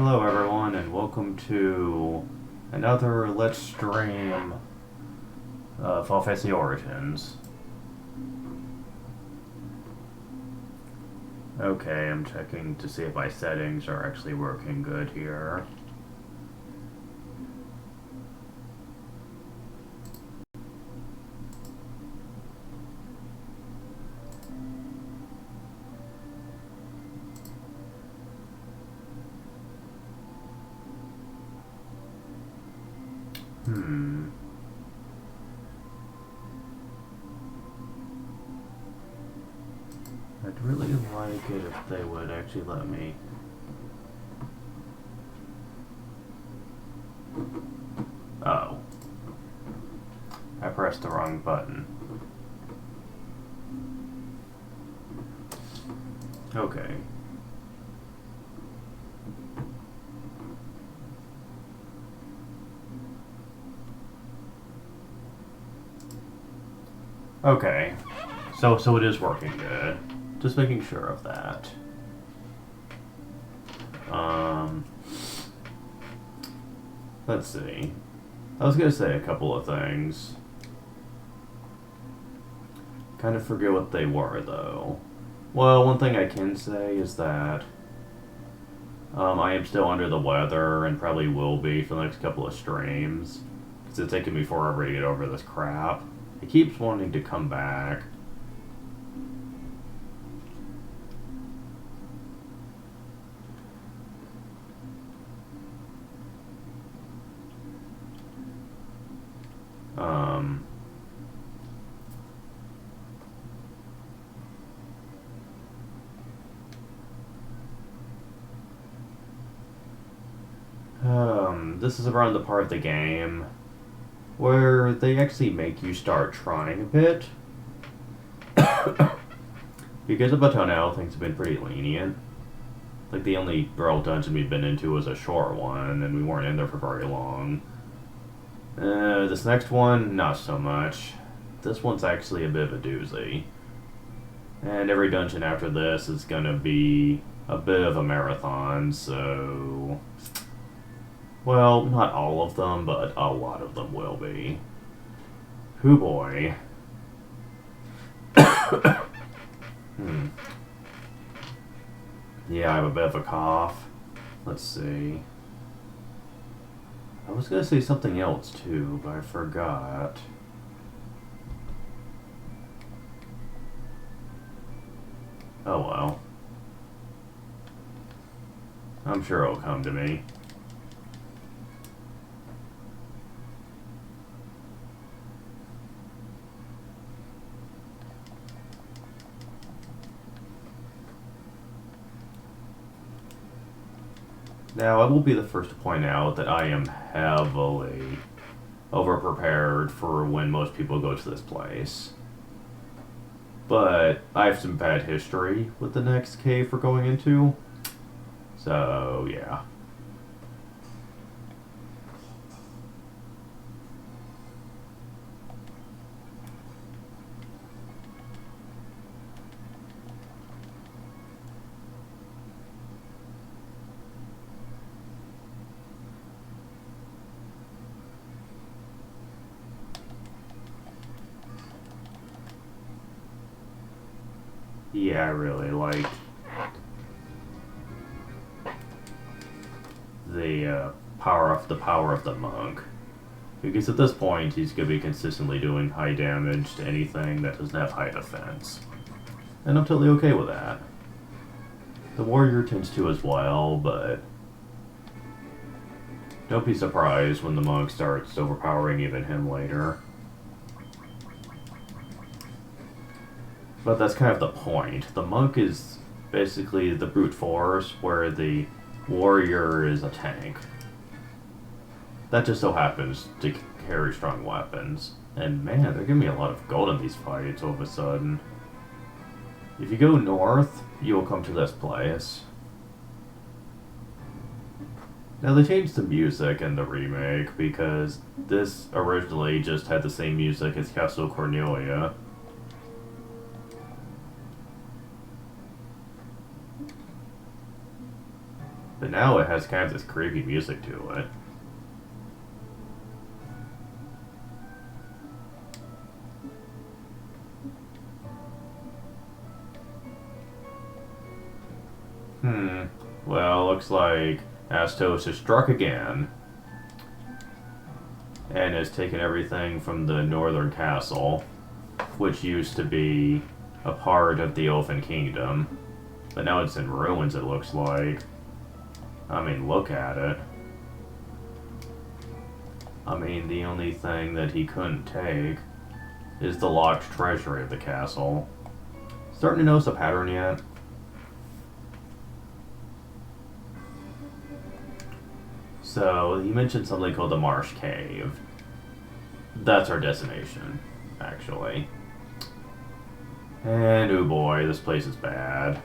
Hello everyone and welcome to another Let's Stream Final Fantasy Origins. Okay, I'm checking to see if my settings are actually working good here. I'd really like it if they would actually let me. Oh. I pressed the wrong button. Okay. Okay. So it is working good. Just making sure of that. Let's see. I was gonna say a couple of things. Kind of forget what they were, though. Well, one thing I can say is that I am still under the weather and probably will be for the next couple of streams. Because it's taken me forever to get over this crap. It keeps wanting to come back. This is around the part of the game where they actually make you start trying a bit. Because up until now, things have been pretty lenient. Like, the only Burl dungeon we've been into was a short one, and we weren't in there for very long. This next one, not so much. This one's actually a bit of a doozy. And every dungeon after this is gonna be a bit of a marathon, so... Well, not all of them, but a lot of them will be. Hoo boy. Yeah, I have a bit of a cough. Let's see. I was gonna say something else too, but I forgot. Oh well. I'm sure it'll come to me. Now, I will be the first to point out that I am heavily over-prepared for when most people go to this place. But I have some bad history with the next cave we're going into. So, yeah. Yeah, I really like the power of the monk, because at this point he's going to be consistently doing high damage to anything that doesn't have high defense, and I'm totally okay with that. The warrior tends to as well, but don't be surprised when the monk starts overpowering even him later. But that's kind of the point. The monk is basically the brute force, where the warrior is a tank. That just so happens to carry strong weapons. And man, they're giving me a lot of gold in these fights all of a sudden. If you go north, you will come to this place. Now, they changed the music in the remake, because this originally just had the same music as Castle Cornelia. But now it has kind of this creepy music to it. Well, looks like Astos has struck again. And has taken everything from the northern castle, which used to be a part of the Elfin Kingdom. But now it's in ruins, it looks like. I mean, look at it. I mean, the only thing that he couldn't take is the locked treasury of the castle. Starting to notice a pattern yet? So, he mentioned something called the Marsh Cave. That's our destination, actually. And, oh boy, this place is bad.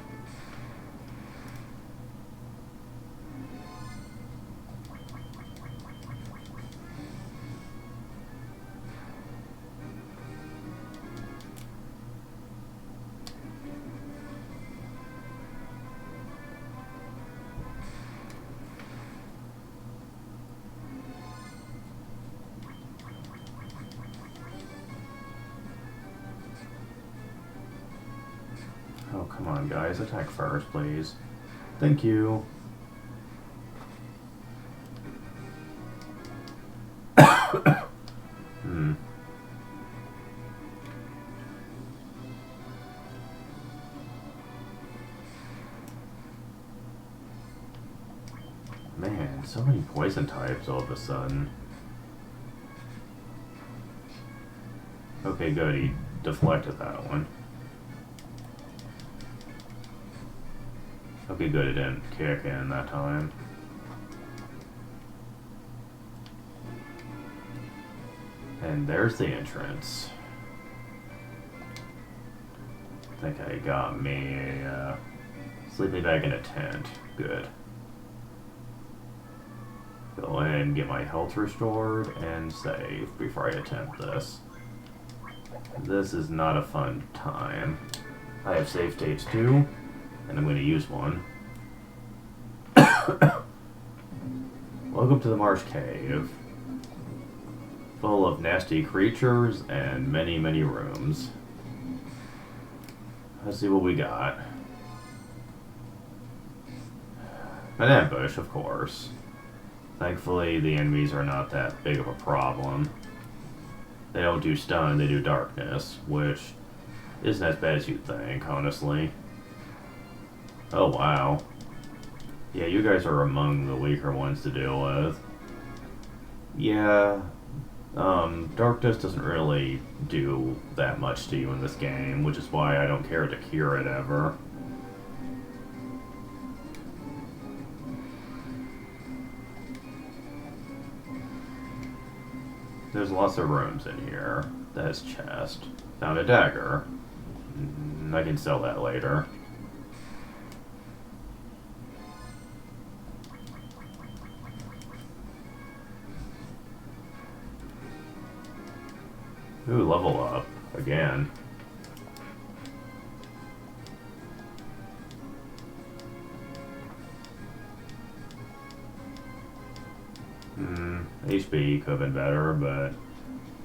Oh, come on, guys. Attack first, please. Thank you. Man, so many poison types all of a sudden. Okay, good. He deflected that one. Okay, good. It didn't kick in that time. And there's the entrance. I think I got me a sleeping bag in a tent. Good. Go in and get my health restored and save before I attempt this. This is not a fun time. I have save states too, and I'm going to use one. Welcome to the Marsh Cave. Full of nasty creatures and many, many rooms. Let's see what we got. An ambush, of course. Thankfully, the enemies are not that big of a problem. They don't do stun, they do darkness, which isn't as bad as you'd think, honestly. Oh, wow. Yeah, you guys are among the weaker ones to deal with. Yeah, darkness doesn't really do that much to you in this game, which is why I don't care to cure it ever. There's lots of rooms in here. That's chest. Found a dagger. I can sell that later. Ooh, level up. Again. HP could have been better, but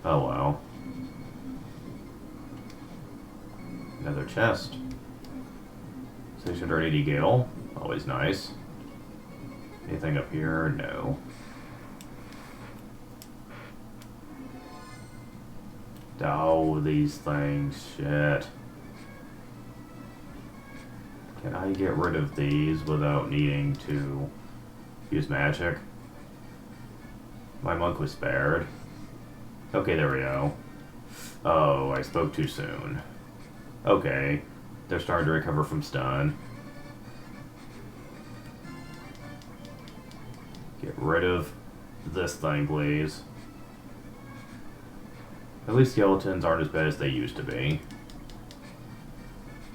oh well. Another chest. 680 gale. Always nice. Anything up here? No. Oh, these things. Shit. Can I get rid of these without needing to use magic? My monk was spared. Okay, there we go. Oh, I spoke too soon. Okay. They're starting to recover from stun. Get rid of this thing, please. At least skeletons aren't as bad as they used to be.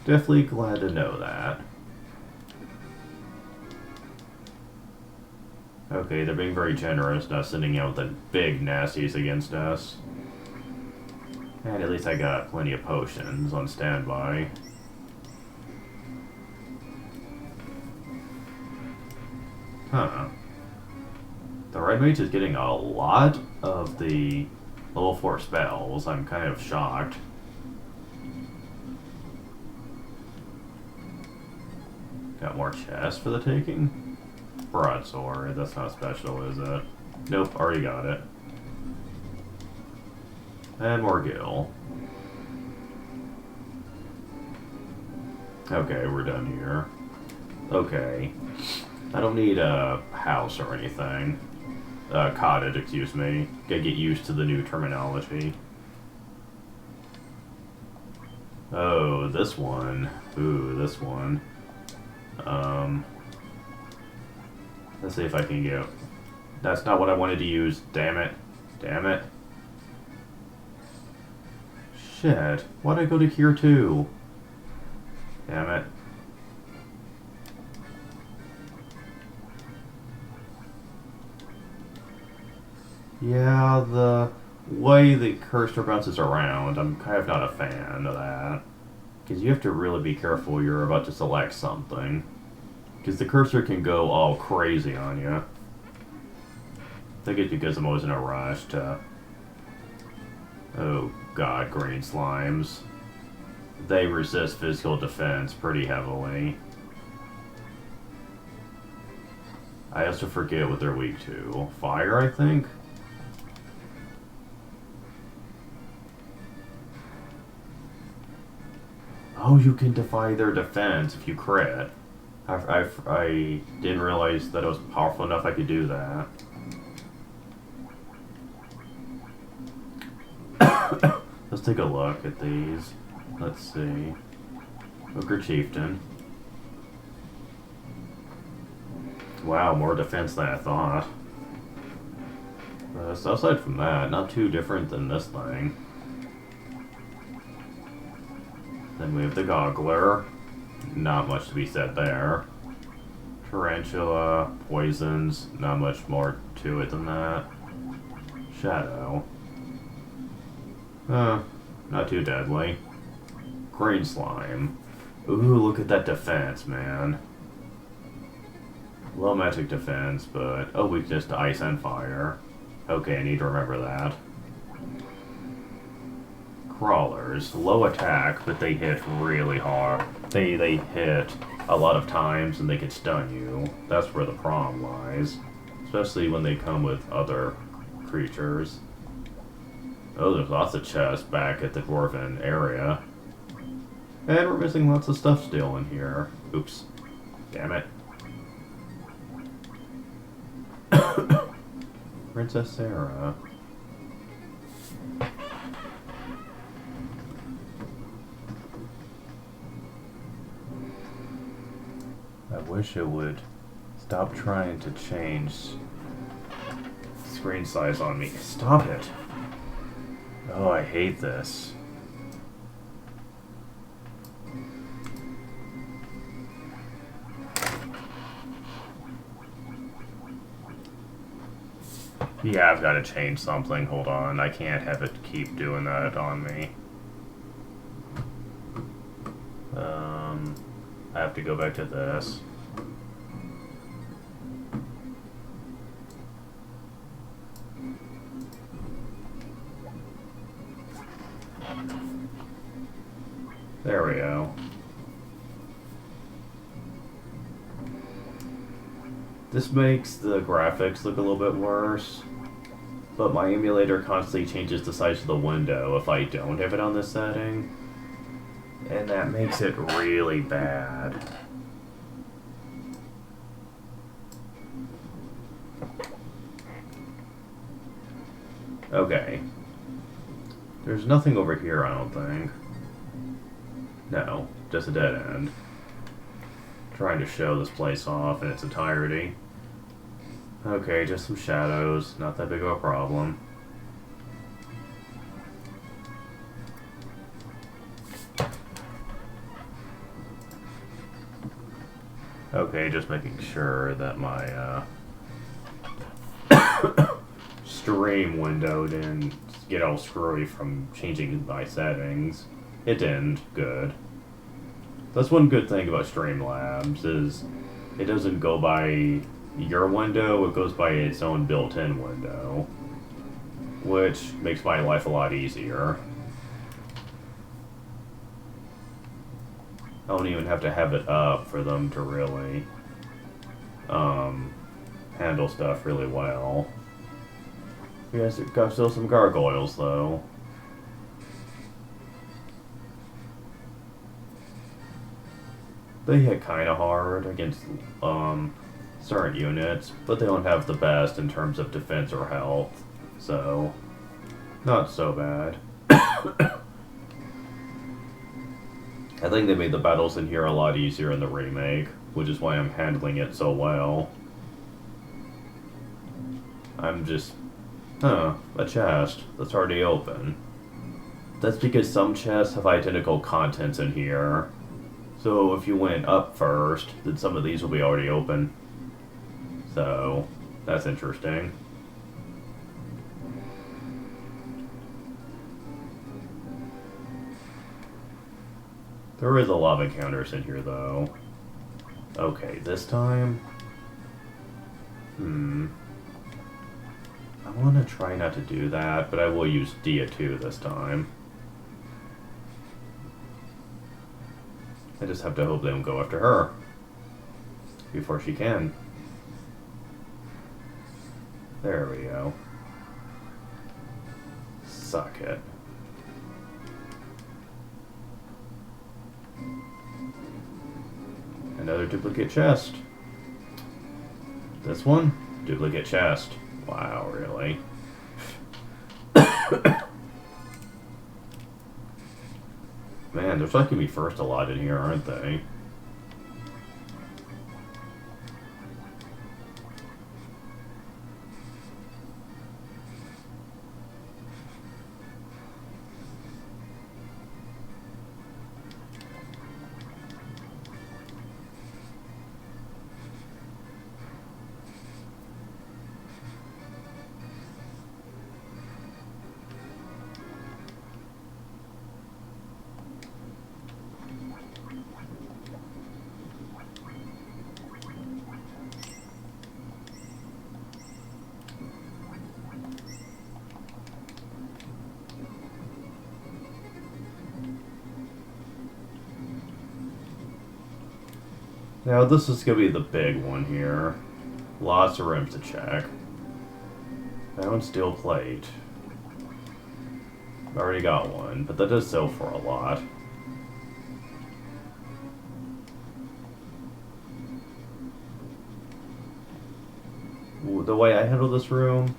Definitely glad to know that. Okay, they're being very generous, not sending out the big nasties against us. And at least I got plenty of potions on standby. Huh. The Red Mage is getting a lot of the level 4 spells. I'm kind of shocked. Got more chests for the taking? Broadsword, that's not special, is it? Nope, already got it. And more gil. Okay, we're done here. Okay. I don't need a house or anything. Cottage, excuse me. Gotta get used to the new terminology. Oh, this one. Ooh, this one. Let's see if I can get... That's not what I wanted to use. Damn it. Damn it. Shit. Why'd I go to here too? Damn it. Yeah, the way the cursor bounces around, I'm kind of not a fan of that. Because you have to really be careful you're about to select something. Because the cursor can go all crazy on you. I think it's because I'm always in a rush to... Oh god, green slimes. They resist physical defense pretty heavily. I also forget what they're weak to. Fire, I think? Oh, you can defy their defense if you crit. I didn't realize that it was powerful enough I could do that. Let's take a look at these. Let's see. Ogre Chieftain. Wow, more defense than I thought. So aside from that, not too different than this thing. Then we have the Goggler. Not much to be said there. Tarantula, poisons, not much more to it than that. Shadow. Not too deadly. Green slime. Ooh, look at that defense, man. Low magic defense, but oh, weakness to ice and fire. Okay, I need to remember that. Crawlers. Low attack, but they hit really hard. They hit a lot of times and they can stun you. That's where the problem lies. Especially when they come with other creatures. Oh, there's lots of chests back at the Dwarven area. And we're missing lots of stuff still in here. Oops. Damn it. Princess Sarah. I wish it would stop trying to change screen size on me. Stop it. Oh, I hate this. Yeah, I've got to change something. Hold on. I can't have it keep doing that on me. I have to go back to this. There we go. This makes the graphics look a little bit worse, but my emulator constantly changes the size of the window if I don't have it on this setting, and that makes it really bad. Okay. There's nothing over here, I don't think. No, just a dead end. Trying to show this place off in its entirety. Okay, just some shadows, not that big of a problem. Okay, just making sure that my stream window didn't get all screwy from changing my settings. It didn't. Good. That's one good thing about Streamlabs, is it doesn't go by your window, it goes by its own built-in window, which makes my life a lot easier. I don't even have to have it up for them to really handle stuff really well. You guys got still some gargoyles though. They hit kind of hard against certain units, but they don't have the best in terms of defense or health, so not so bad. I think they made the battles in here a lot easier in the remake, which is why I'm handling it so well. I'm just... a chest that's already open. That's because some chests have identical contents in here. So if you went up first, then some of these will be already open. So, that's interesting. There is a lot of encounters in here, though. Okay, this time... I want to try not to do that, but I will use Dia 2 this time. I just have to hope they don't go after her before she can. There we go. Suck it. Another duplicate chest. This one? Duplicate chest. Wow, really? Man, they're liking me first a lot in here, aren't they? Now this is going to be the big one here. Lots of rooms to check. Found steel plate. Already got one, but that does sell for a lot. The way I handle this room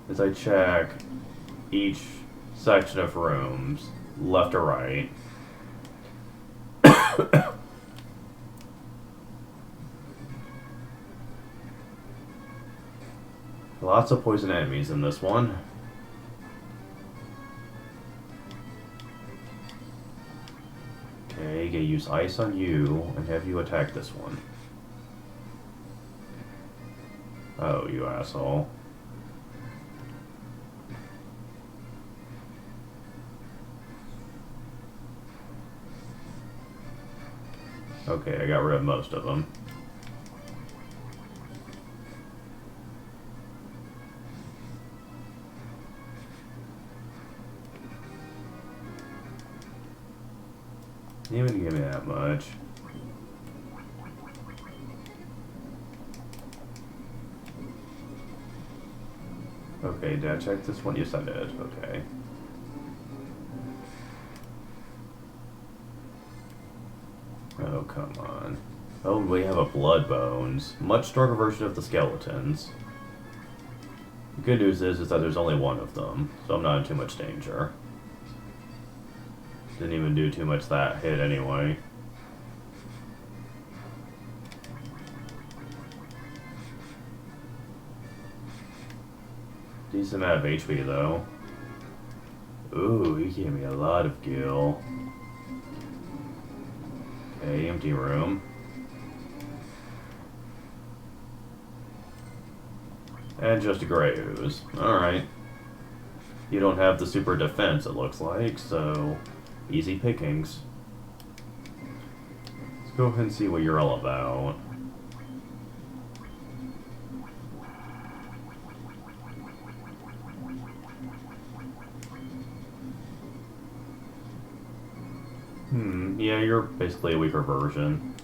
is I check each section of rooms, left or right. Lots of poison enemies in this one. Okay, gonna use ice on you and have you attack this one. Oh, you asshole. Okay, I got rid of most of them. Didn't even give me that much. Okay, did I check this one? Yes, I did. Okay. Oh, come on. Oh, we have a blood bones. Much stronger version of the skeletons. The good news is that there's only one of them, so I'm not in too much danger. Didn't even do too much that hit anyway. Decent amount of HP though. Ooh, he gave me a lot of gil. Okay, empty room. And just a gray ooze. Alright. You don't have the super defense, it looks like, so easy pickings. Let's go ahead and see what you're all about. Yeah, you're basically a weaker version.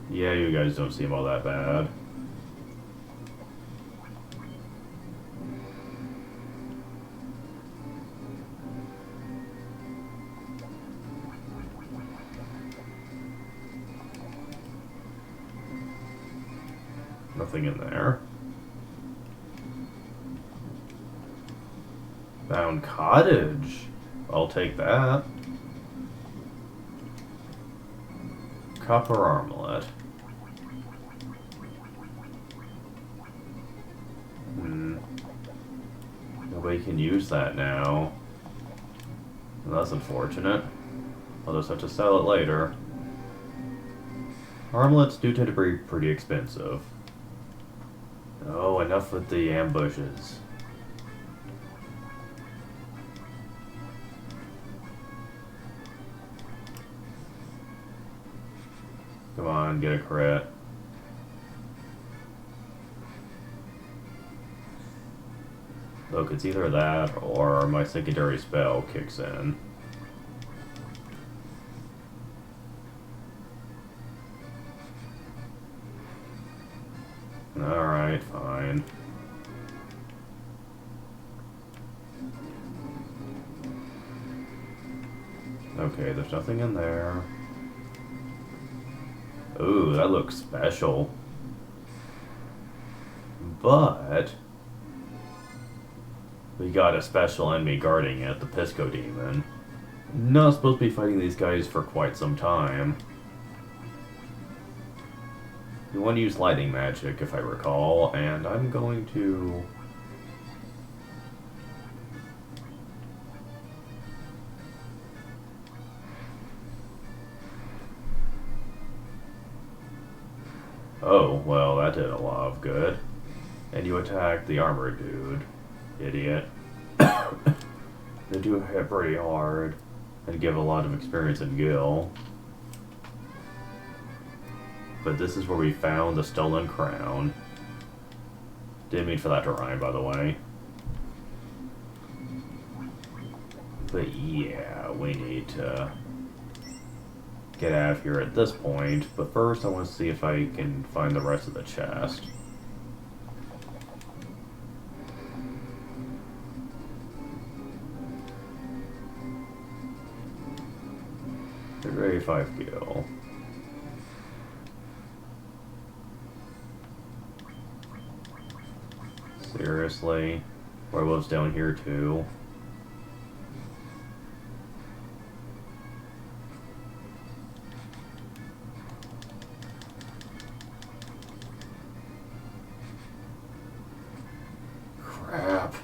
Yeah, you guys don't seem all that bad. Nothing in there. Bound Cottage. I'll take that. Copper Armlet. Nobody can use that now. Well, that's unfortunate. I'll just have to sell it later. Armlets do tend to be pretty expensive. Oh, enough with the ambushes. Come on, get a crit. Look, it's either that or my secondary spell kicks in. Alright, fine. Okay, there's nothing in there. Ooh, that looks special. But we got a special enemy guarding it, the Pisco Demon. Not supposed to be fighting these guys for quite some time. We want to use lightning magic, if I recall, and I'm going to... Oh, well, that did a lot of good. And you attack the armored dude. Idiot. They do hit pretty hard, and give a lot of experience in Gil. But this is where we found the stolen crown. Didn't mean for that to rhyme, by the way. But yeah, we need to get out of here at this point. But first, I want to see if I can find the rest of the chest. Very 5 Gil. Seriously? Werewolves down here too? Crap.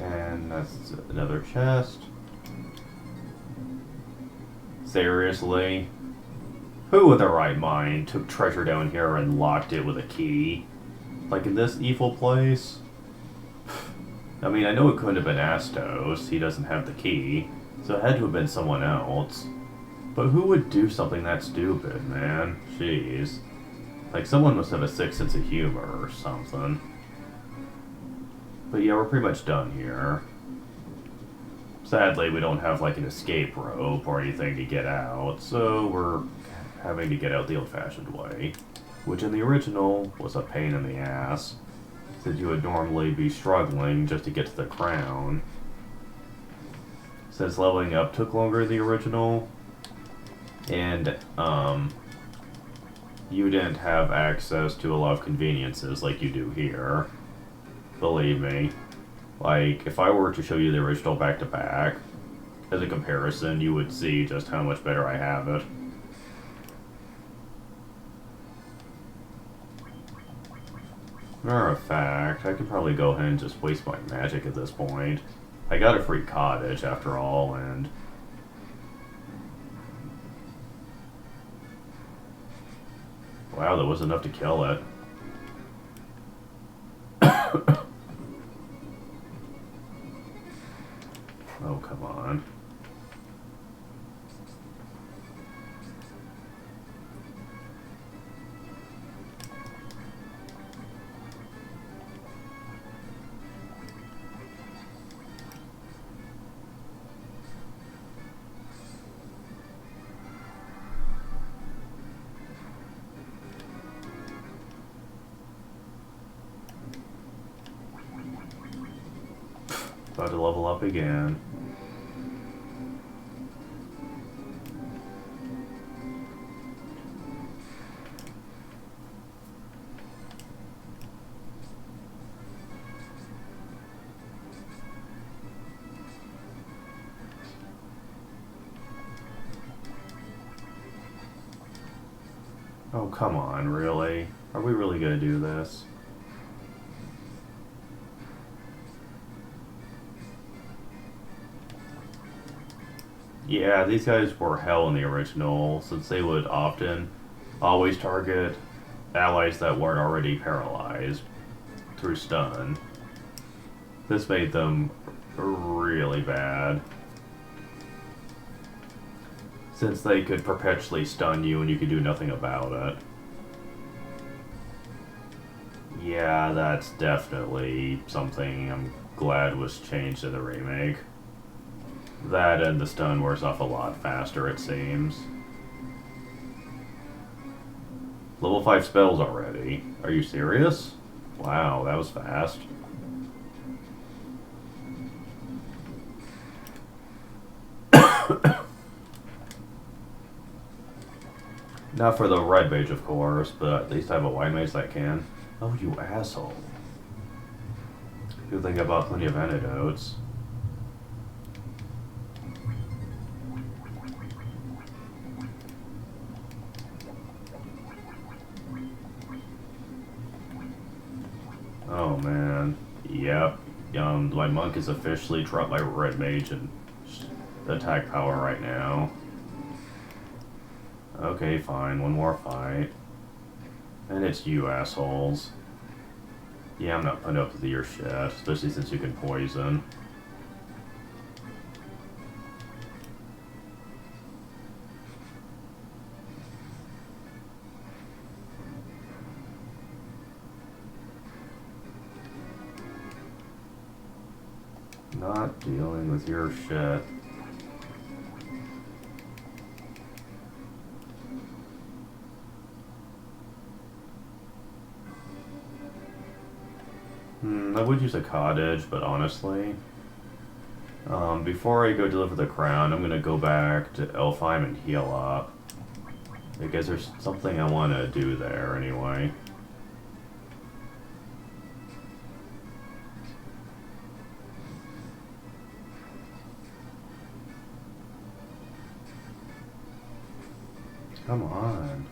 And that's another chest. Seriously? Who in their right mind took treasure down here and locked it with a key? Like in this evil place? I mean, I know it couldn't have been Astos, he doesn't have the key, so it had to have been someone else. But who would do something that stupid, man? Jeez. Like, someone must have a sick sense of humor or something. But yeah, we're pretty much done here. Sadly, we don't have, like, an escape rope or anything to get out, so we're having to get out the old-fashioned way. Which in the original was a pain in the ass, since you would normally be struggling just to get to the crown. Since leveling up took longer in the original, and, you didn't have access to a lot of conveniences like you do here. Believe me. Like, if I were to show you the original back-to-back, as a comparison, you would see just how much better I have it. Matter of fact, I could probably go ahead and just waste my magic at this point. I got a free cottage, after all, and... Wow, that was enough to kill it. Oh, come on. about to level up again. Oh, come on, really? Are we really gonna do this? Yeah, these guys were hell in the original, since they would often always target allies that weren't already paralyzed through stun. This made them really bad, since they could perpetually stun you and you could do nothing about it. Yeah, that's definitely something I'm glad was changed in the remake. That and the stun wears off a lot faster, it seems. Level 5 spells already. Are you serious? Wow, that was fast. Not for the red mage, of course, but at least I have a white mage that can. Oh, you asshole. Good thing about plenty of antidotes. Oh man. Yep. My monk is officially dropped my red mage and attack power right now. Okay, fine. One more fight. And it's you assholes. Yeah, I'm not putting up with your shit, especially since you can poison. Not dealing with your shit. I would use a cottage, but honestly, before I go deliver the crown, I'm gonna go back to Elfheim and heal up. Because there's something I want to do there anyway. Come on.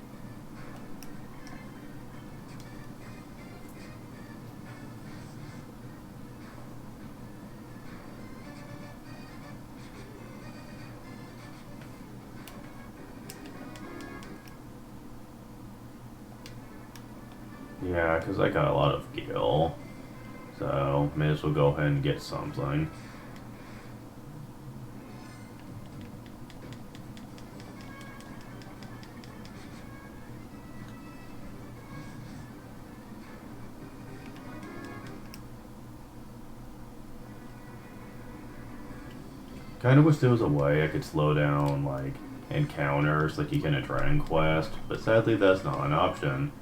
Yeah, because I got a lot of gil. So, may as well go ahead and get something. Kind of wish there was a way I could slow down, like, encounters like you can in Dragon Quest, but sadly that's not an option.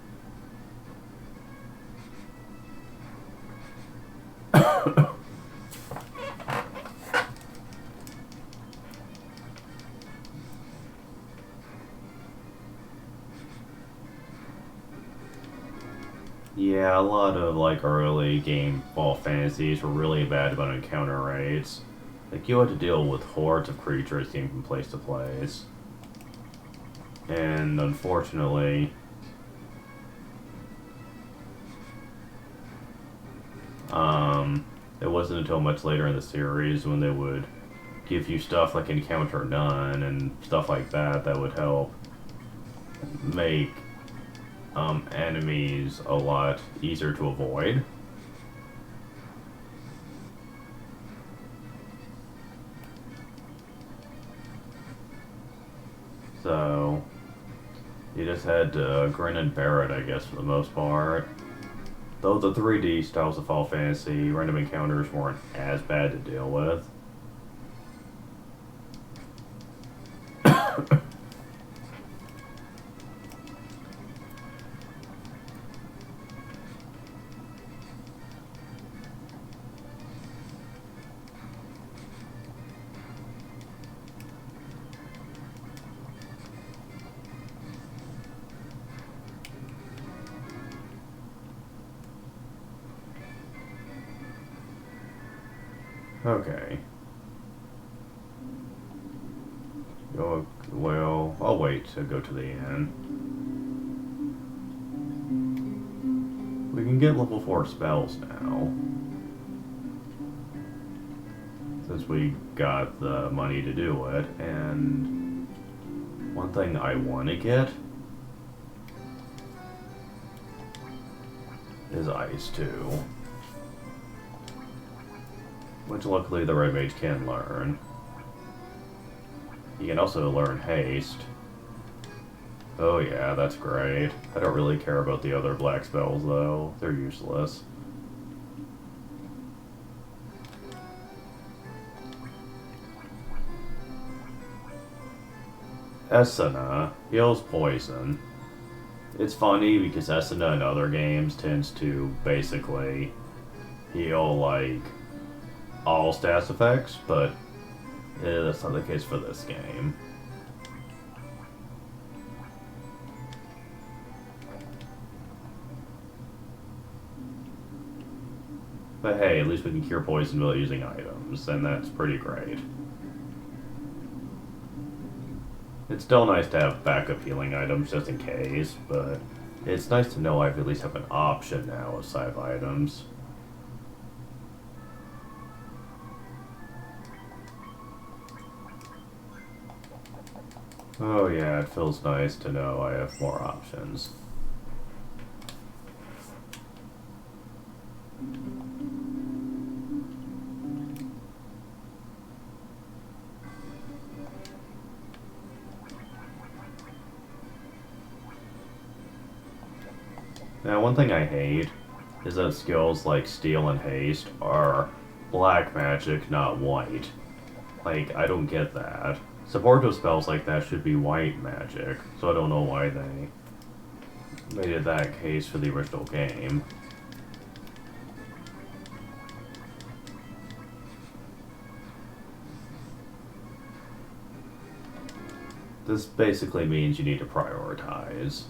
Yeah, a lot of, like, early game Final Fantasies were really bad about encounter rates. Like, you had to deal with hordes of creatures getting from place to place. And, unfortunately, it wasn't until much later in the series when they would give you stuff like Encounter None and stuff like that that would help make enemies a lot easier to avoid. So, you just had to grin and bear it, I guess, for the most part. Though the 3D styles of Final Fantasy, random encounters weren't as bad to deal with. Okay. Oh, well, I'll wait to go to the end. We can get level 4 spells now. Since we got the money to do it, and one thing I want to get is Ice 2. Which luckily the Red Mage can learn. He can also learn Haste. Oh yeah, that's great. I don't really care about the other black spells though. They're useless. Esuna heals poison. It's funny because Esuna in other games tends to basically heal like all stats effects, but that's not the case for this game. But hey, at least we can cure poison without using items, and that's pretty great. It's still nice to have backup healing items just in case, but it's nice to know I at least have an option now of side items. Oh yeah, it feels nice to know I have more options. Now, one thing I hate is that skills like Steal and Haste are black magic, not white. Like, I don't get that. Supportive spells like that should be white magic, so I don't know why they made it that case for the original game. This basically means you need to prioritize.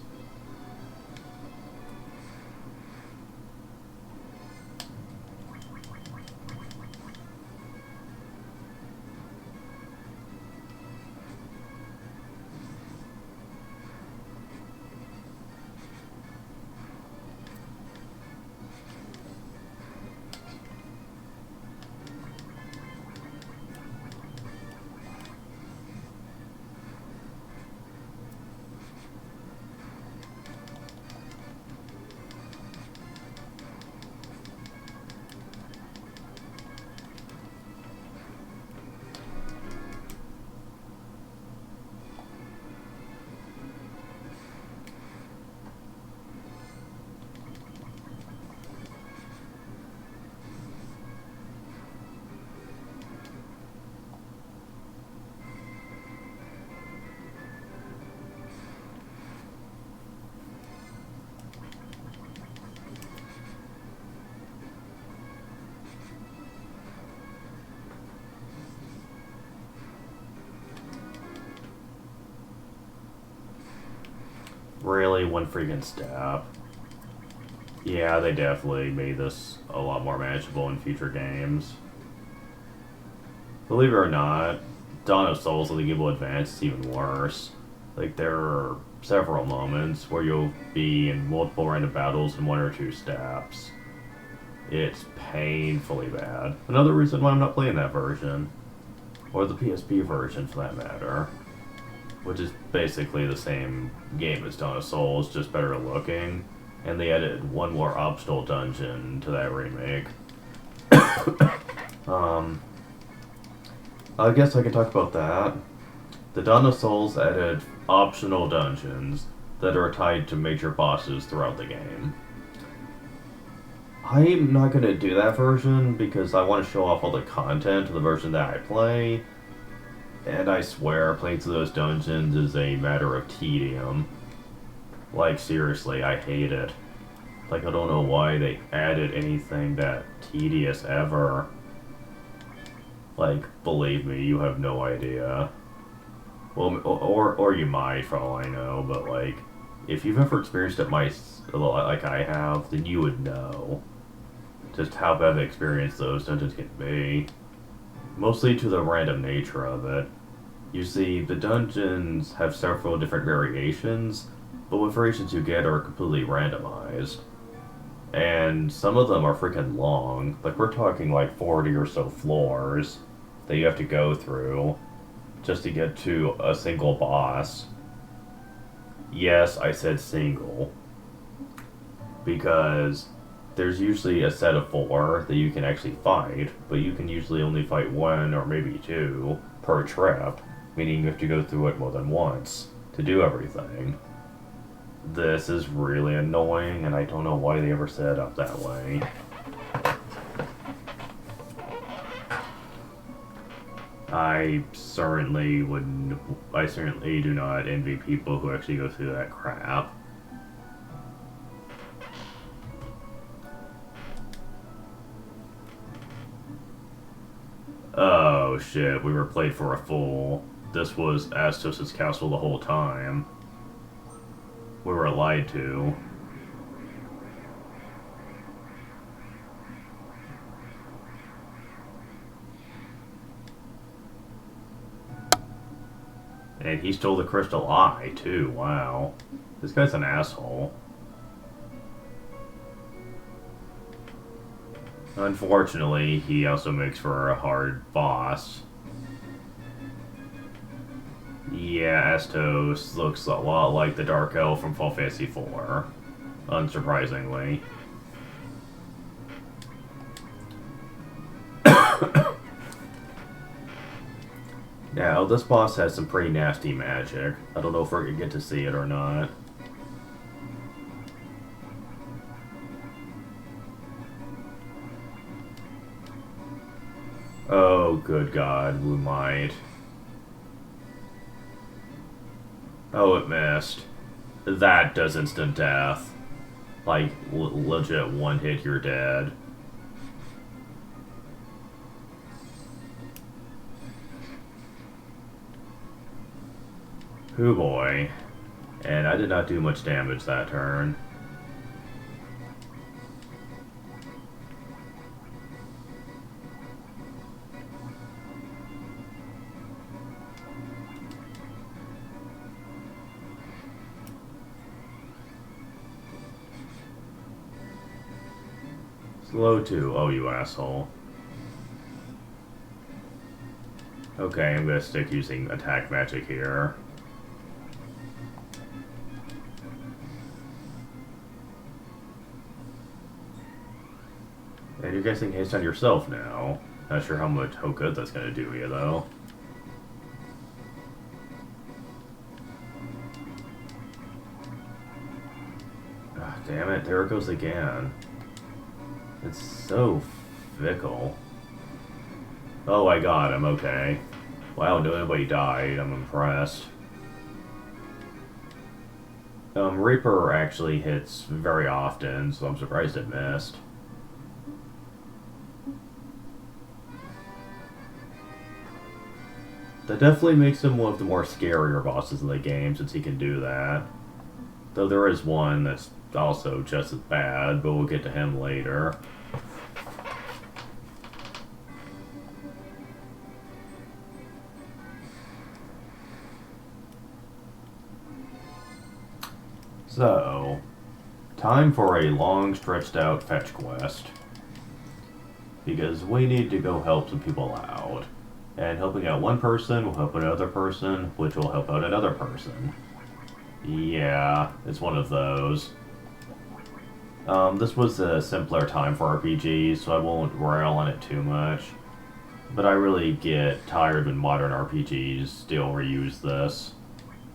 Really, one freaking step. Yeah, they definitely made this a lot more manageable in future games. Believe it or not, Dawn of Souls on the Game Boy Advance is even worse. Like, there are several moments where you'll be in multiple random battles in 1 or 2 steps. It's painfully bad. Another reason why I'm not playing that version. Or the PSP version, for that matter. Which is basically the same game as Dawn of Souls, just better looking. And they added one more optional dungeon to that remake. I guess I can talk about that. The Dawn of Souls added optional dungeons that are tied to major bosses throughout the game. I'm not going to do that version because I want to show off all the content of the version that I play. And I swear, playing through those dungeons is a matter of tedium. Like, seriously, I hate it. Like, I don't know why they added anything that tedious ever. Like, believe me, you have no idea. Well, or you might, for all I know, but, like, if you've ever experienced it like I have, then you would know just how bad of an experience those dungeons can be. mostly to the random nature of it. You see, the dungeons have several different variations, but what variations you get are completely randomized. And some of them are freaking long. Like, we're talking like 40 or so floors that you have to go through just to get to a single boss. Yes, I said single. Because there's usually a set of 4 that you can actually fight, but you can usually only fight 1 or maybe 2 per trip, meaning you have to go through it more than once to do everything. This is really annoying, and I don't know why they ever set it up that way. I certainly do not envy people who actually go through that crap. Oh shit, we were played for a fool. This was Astos' castle the whole time. We were lied to. And he stole the crystal eye, too. Wow. This guy's an asshole. Unfortunately, he also makes for a hard boss. Yeah, Astos looks a lot like the Dark Elf from Final Fantasy IV. Unsurprisingly. Now, this boss has some pretty nasty magic. I don't know if we're gonna get to see it or not. Oh, good God, we might. Oh, it missed. That does instant death. Like, legit one hit, you're dead. Hoo boy. And I did not do much damage that turn. Slow 2. Oh, you asshole. Okay, I'm gonna stick using attack magic here. And you're guessing haste on yourself now. Not sure how good that's gonna do you, though. Ah, damn it, there it goes again. It's so fickle. Oh, I got him, okay. Wow, nobody died, I'm impressed. Reaper actually hits very often, so I'm surprised it missed. That definitely makes him one of the more scarier bosses in the game, since he can do that. Though there is one that's also just as bad, but we'll get to him later. So, time for a long stretched out fetch quest. Because we need to go help some people out. And helping out one person will help another person, which will help out another person. Yeah, it's one of those. This was a simpler time for RPGs, so I won't rail on it too much. But I really get tired when modern RPGs still reuse this.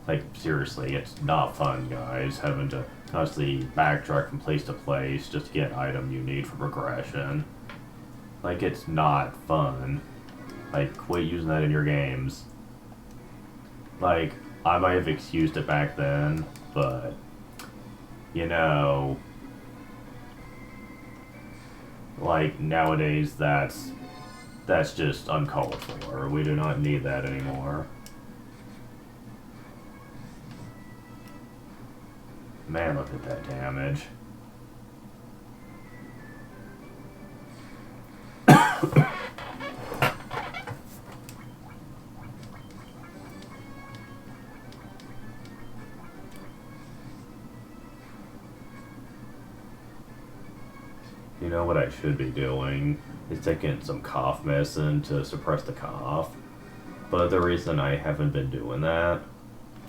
Like, seriously, it's not fun, guys, having to constantly backtrack from place to place just to get an item you need for progression. Like, it's not fun. Like, quit using that in your games. Like, I might have excused it back then, but, you know, like, nowadays that's just uncalled for. We do not need that anymore. Man, look at that damage. You know what I should be doing is taking some cough medicine to suppress the cough. But the reason I haven't been doing that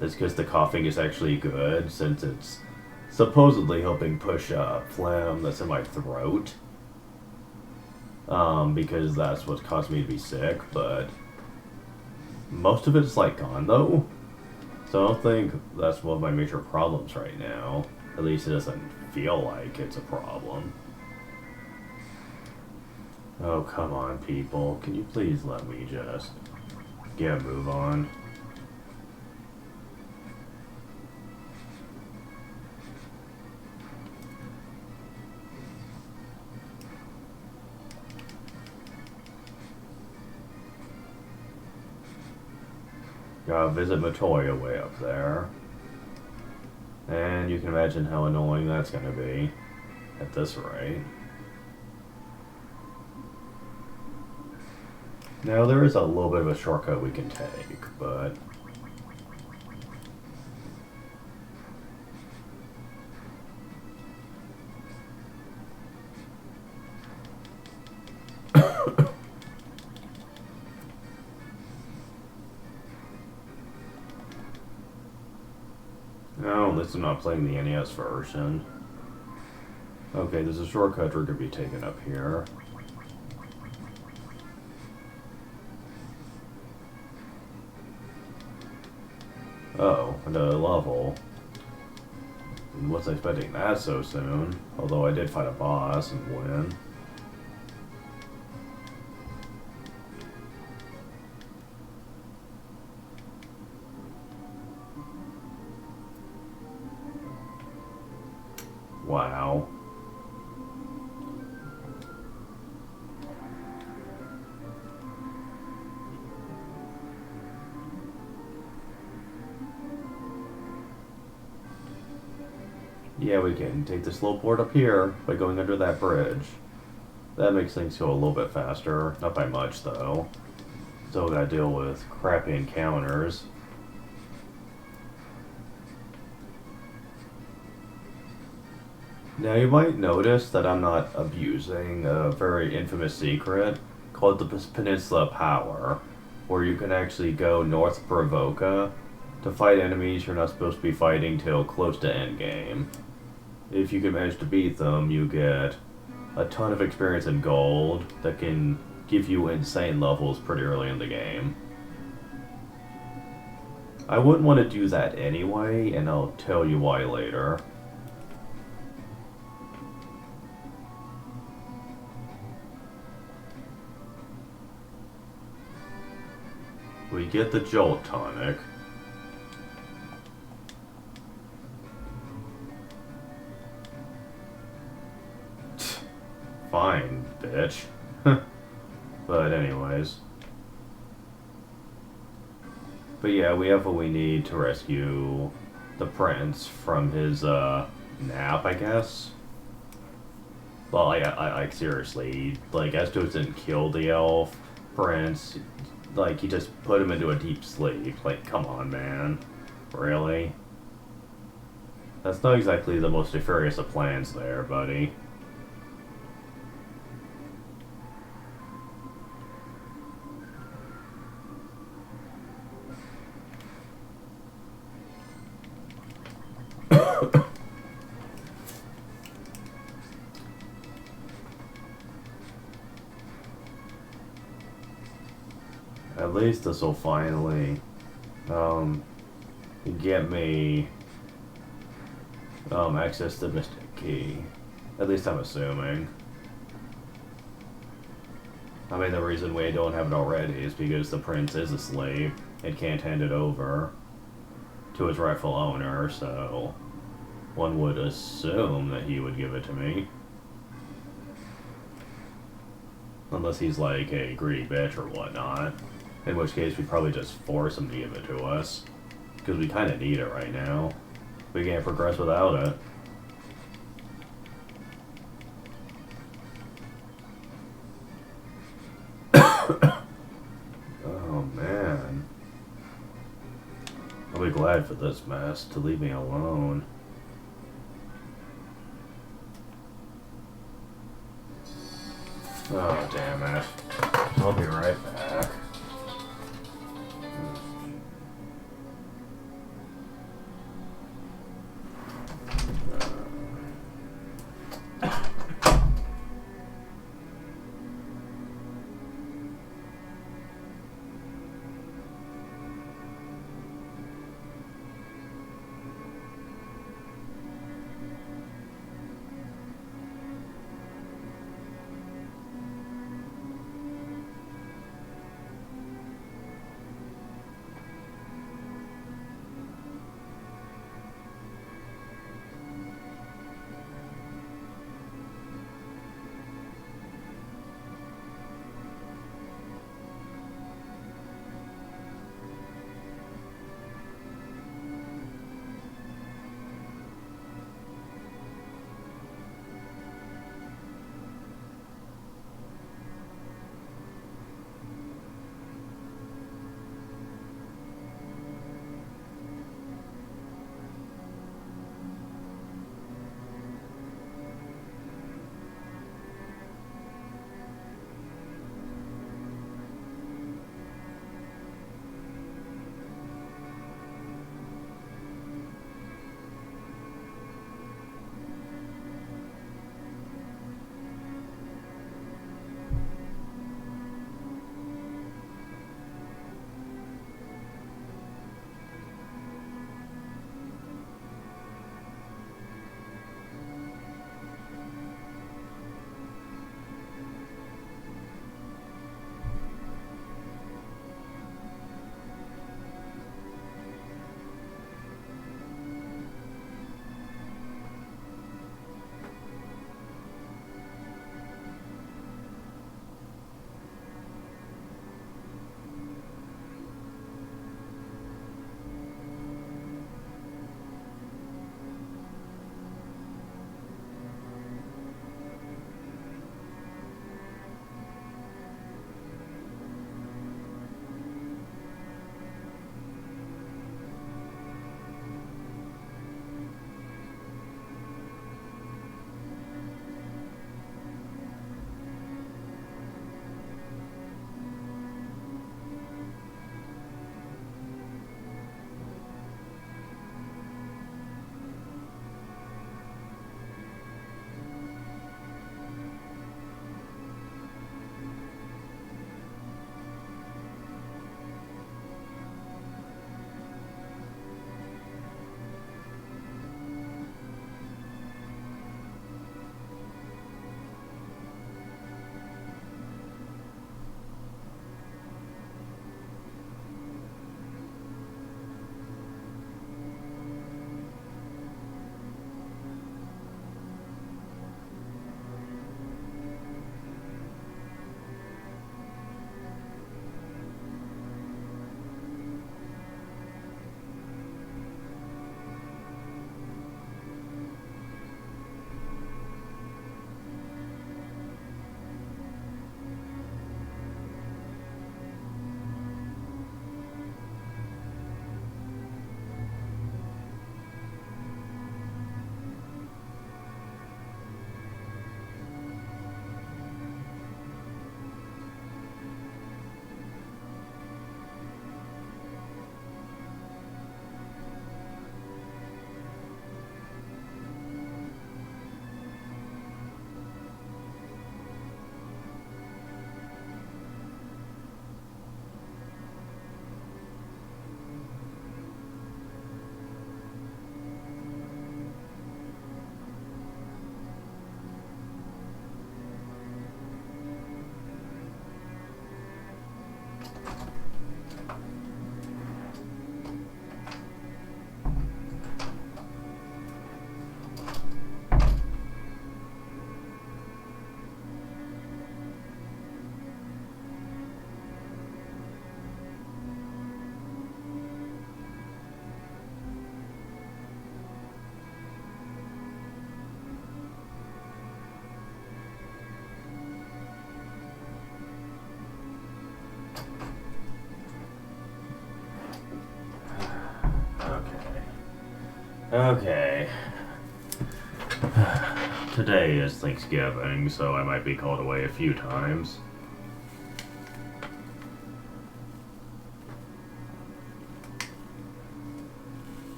is because the coughing is actually good, since it's supposedly helping push up phlegm that's in my throat. Because that's what's caused me to be sick, but most of it's like gone though. So I don't think that's one of my major problems right now. At least it doesn't feel like it's a problem. Oh, come on, people. Can you please let me just get a move on? Gotta visit Matoya way up there. And you can imagine how annoying that's gonna be at this rate. Now, there is a little bit of a shortcut we can take, but... Oh, at least I'm not playing the NES version. Okay, there's a shortcut we're gonna be taking up here. Oh, another level. Wasn't expecting that so soon. Although I did fight a boss and win. Wow. Yeah, we can take the slow board up here by going under that bridge. That makes things go a little bit faster. Not by much, though. Still gotta deal with crappy encounters. Now, you might notice that I'm not abusing a very infamous secret called the Peninsula Power, where you can actually go north of Bravoka to fight enemies you're not supposed to be fighting till close to endgame. If you can manage to beat them, you get a ton of experience in gold that can give you insane levels pretty early in the game. I wouldn't want to do that anyway, and I'll tell you why later. We get the Jolt Tonic. Fine, bitch. But anyways. But yeah, we have what we need to rescue the prince from his, nap, I guess. Well, like, seriously, like, Estos didn't kill the elf prince. Like, he just put him into a deep sleep. Like, come on, man. Really? That's not exactly the most nefarious of plans there, buddy. At least this will finally, get me, access to the Mystic Key. At least I'm assuming. I mean, the reason we don't have it already is because the prince is asleep and can't hand it over to his rightful owner, so one would assume that he would give it to me. Unless he's like a greedy bitch or whatnot. In which case, we'd probably just force him to give it to us. Because we kind of need it right now. We can't progress without it. Oh, man. I'll be glad for this mess to leave me alone. Oh, damn it. I'll be right back. Okay. today is Thanksgiving, so I might be called away a few times.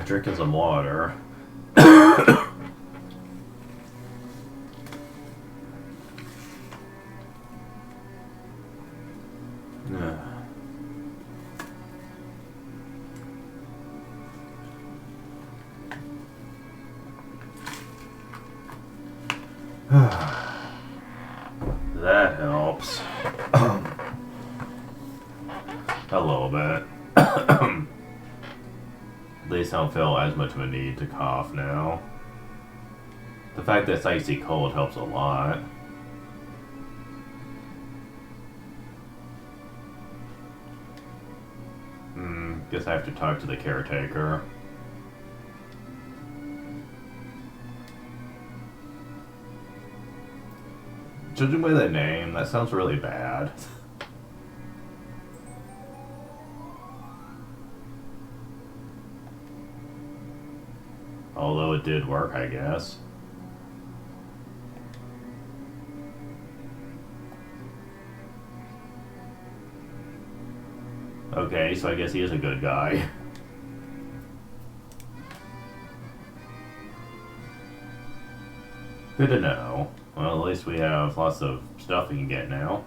Drinking some water. That helps. A little bit. At least I don't feel as much of a need to cough now. The fact that it's icy cold helps a lot. Guess I have to talk to the caretaker. Judging by the name, that sounds really bad. Although it did work, I guess. Okay, so I guess he is a good guy. Good to know. Well, at least we have lots of stuff we can get now.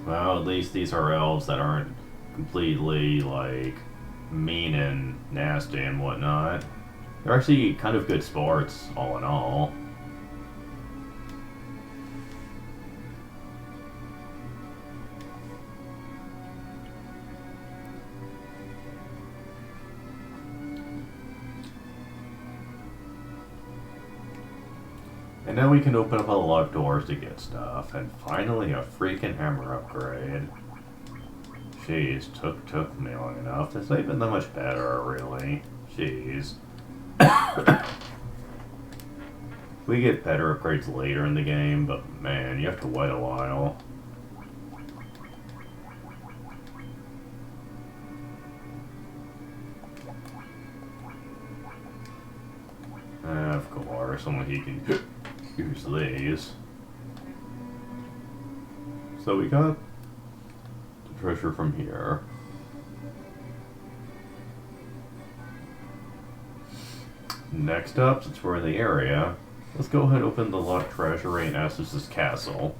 Well, at least these are elves that aren't completely, like, mean and nasty and whatnot. They're actually kind of good sports, all in all. And now we can open up all the locked doors to get stuff, and finally a freaking hammer upgrade. Jeez, took me long enough. This ain't been that much better, really. Jeez. We get better upgrades later in the game, but man, you have to wait a while. Of course, someone he can use these. So we got the treasure from here. Next up, since we're in the area, let's go ahead and open the locked treasury in Essus's castle.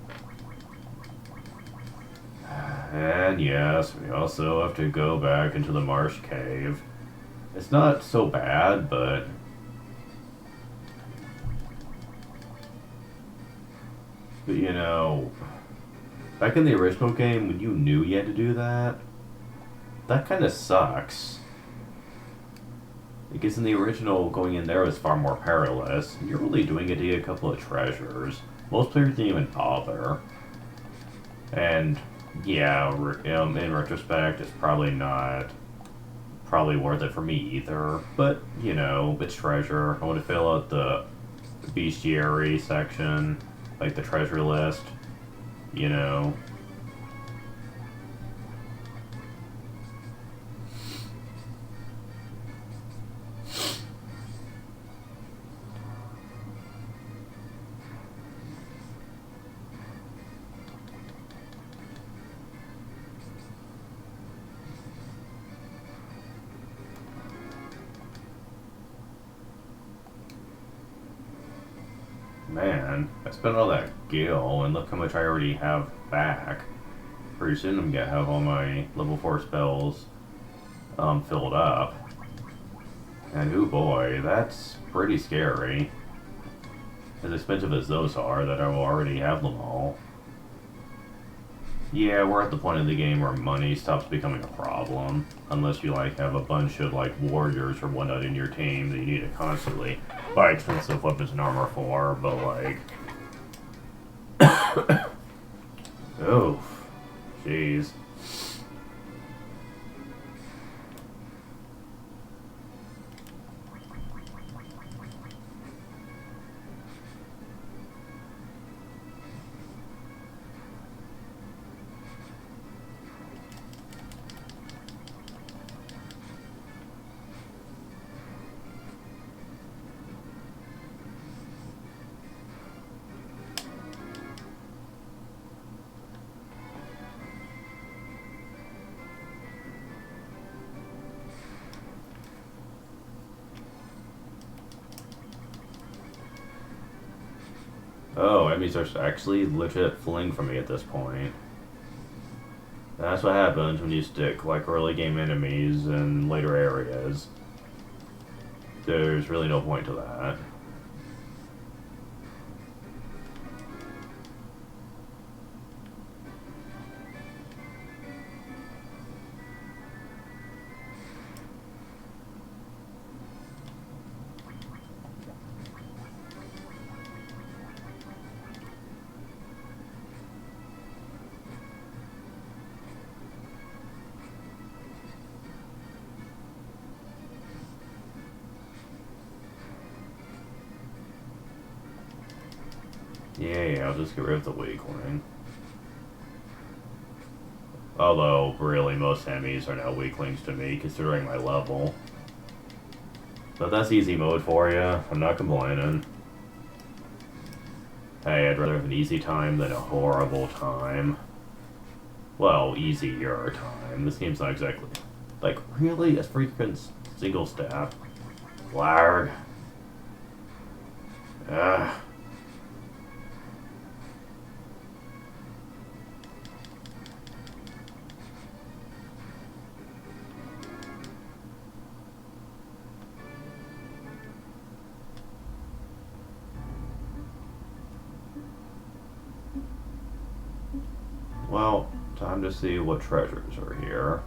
And yes, we also have to go back into the marsh cave. It's not so bad, but you know, back in the original game, when you knew you had to do that, that kind of sucks. Because in the original, going in there was far more perilous. You're really doing it to get a couple of treasures. Most players didn't even bother. And yeah, in retrospect, it's probably not worth it for me either. But you know, it's treasure. I want to fill out the bestiary section, like the treasure list. You know. Man, I spent all that gil, and look how much I already have back. Pretty soon I'm gonna have all my level 4 spells filled up. And oh boy, that's pretty scary. As expensive as those are, that I will already have them all. Yeah, we're at the point of the game where money stops becoming a problem. Unless you like have a bunch of like warriors or whatnot in your team that you need to constantly buy expensive weapons and armor for, but like oh jeez. Oh, enemies are actually legit fleeing from me at this point. That's what happens when you stick, like, early game enemies in later areas. There's really no point to that. Yeah, I'll just get rid of the weakling. Although, really, most enemies are now weaklings to me, considering my level. But that's easy mode for you. I'm not complaining. Hey, I'd rather have an easy time than a horrible time. Well, easier time. This game's not exactly... Like, really? A freaking single stab? Larg. Ugh. Well, time to see what treasures are here.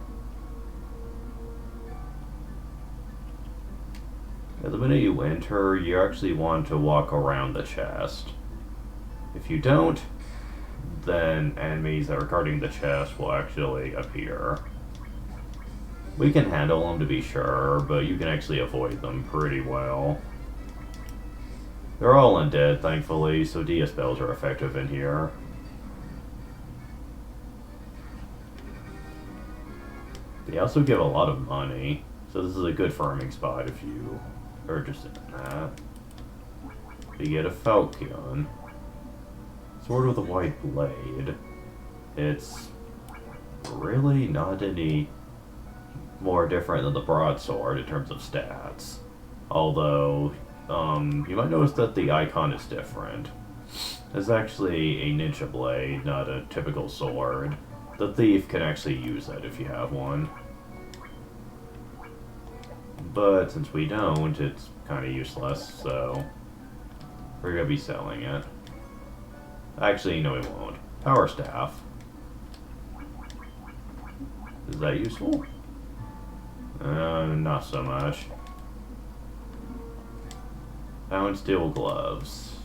At the minute you enter, you actually want to walk around the chest. If you don't, then enemies that are guarding the chest will actually appear. We can handle them to be sure, but you can actually avoid them pretty well. They're all undead, thankfully, so Dia spells are effective in here. They also give a lot of money, so this is a good farming spot if you are interested in that. You get a falchion. Sword with a white blade. It's really not any more different than the broadsword in terms of stats. Although, you might notice that the icon is different. It's actually a ninja blade, not a typical sword. The thief can actually use that if you have one. But since we don't, it's kind of useless, so we're going to be selling it. Actually, no, we won't. Power staff. Is that useful? Not so much. Bound steel gloves.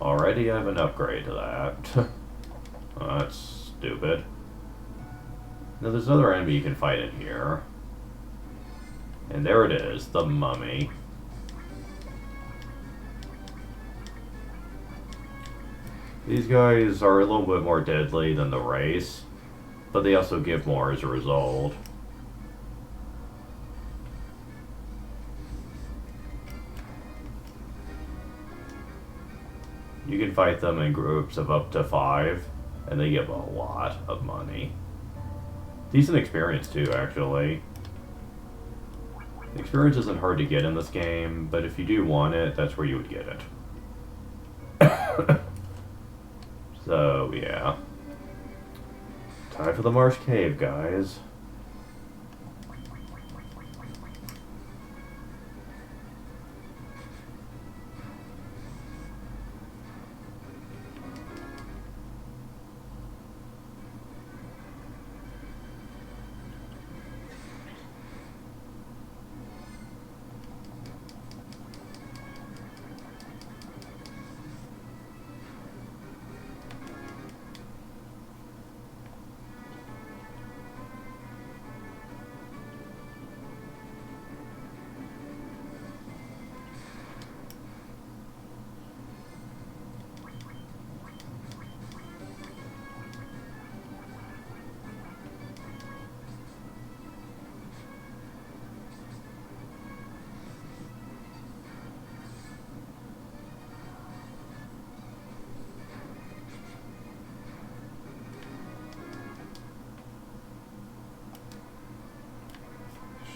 Already have an upgrade to that. Oh, that's stupid. Now there's another enemy you can fight in here. And there it is, the mummy. These guys are a little bit more deadly than the race, but they also give more as a result. You can fight them in groups of up to 5, and they give a lot of money. Decent experience too, actually. Experience isn't hard to get in this game, but if you do want it, that's where you would get it. So, yeah. Time for the Marsh Cave, guys.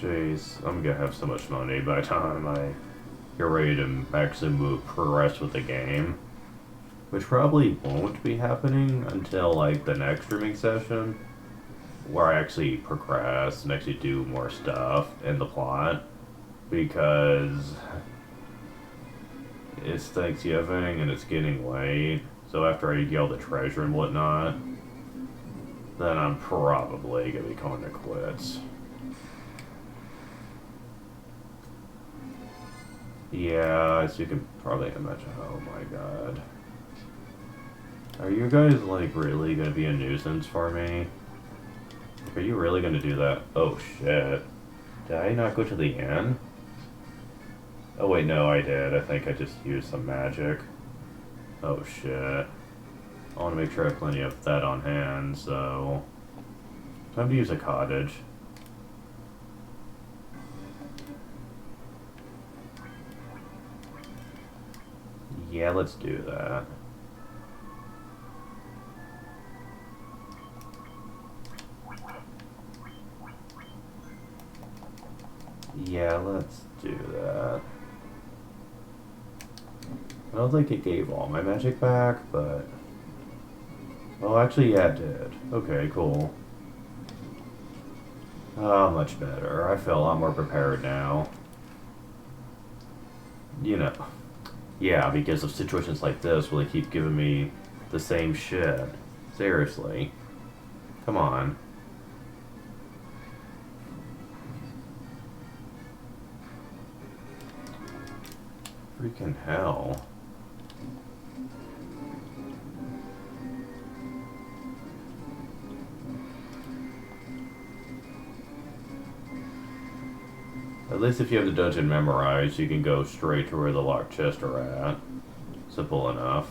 Jeez, I'm gonna have so much money by the time I get ready to actually progress with the game. Which probably won't be happening until, like, the next streaming session, where I actually progress and actually do more stuff in the plot, because it's Thanksgiving and it's getting late, so after I get all the treasure and whatnot, then I'm probably gonna be calling it quits. Yeah, as you can probably imagine. Oh my god. Are you guys, like, really gonna be a nuisance for me? Are you really gonna do that? Oh shit. Did I not go to the inn? Oh wait, no, I did. I think I just used some magic. Oh shit. I want to make sure I have plenty of that on hand, so... time to use a cottage. Yeah, let's do that. Yeah, let's do that. I don't think it gave all my magic back, but... well, actually, yeah, it did. Okay, cool. Ah, much better. I feel a lot more prepared now. You know. Yeah, because of situations like this where they keep giving me the same shit. Seriously. Come on. Freaking hell. At least if you have the dungeon memorized, you can go straight to where the locked chests are at. Simple enough.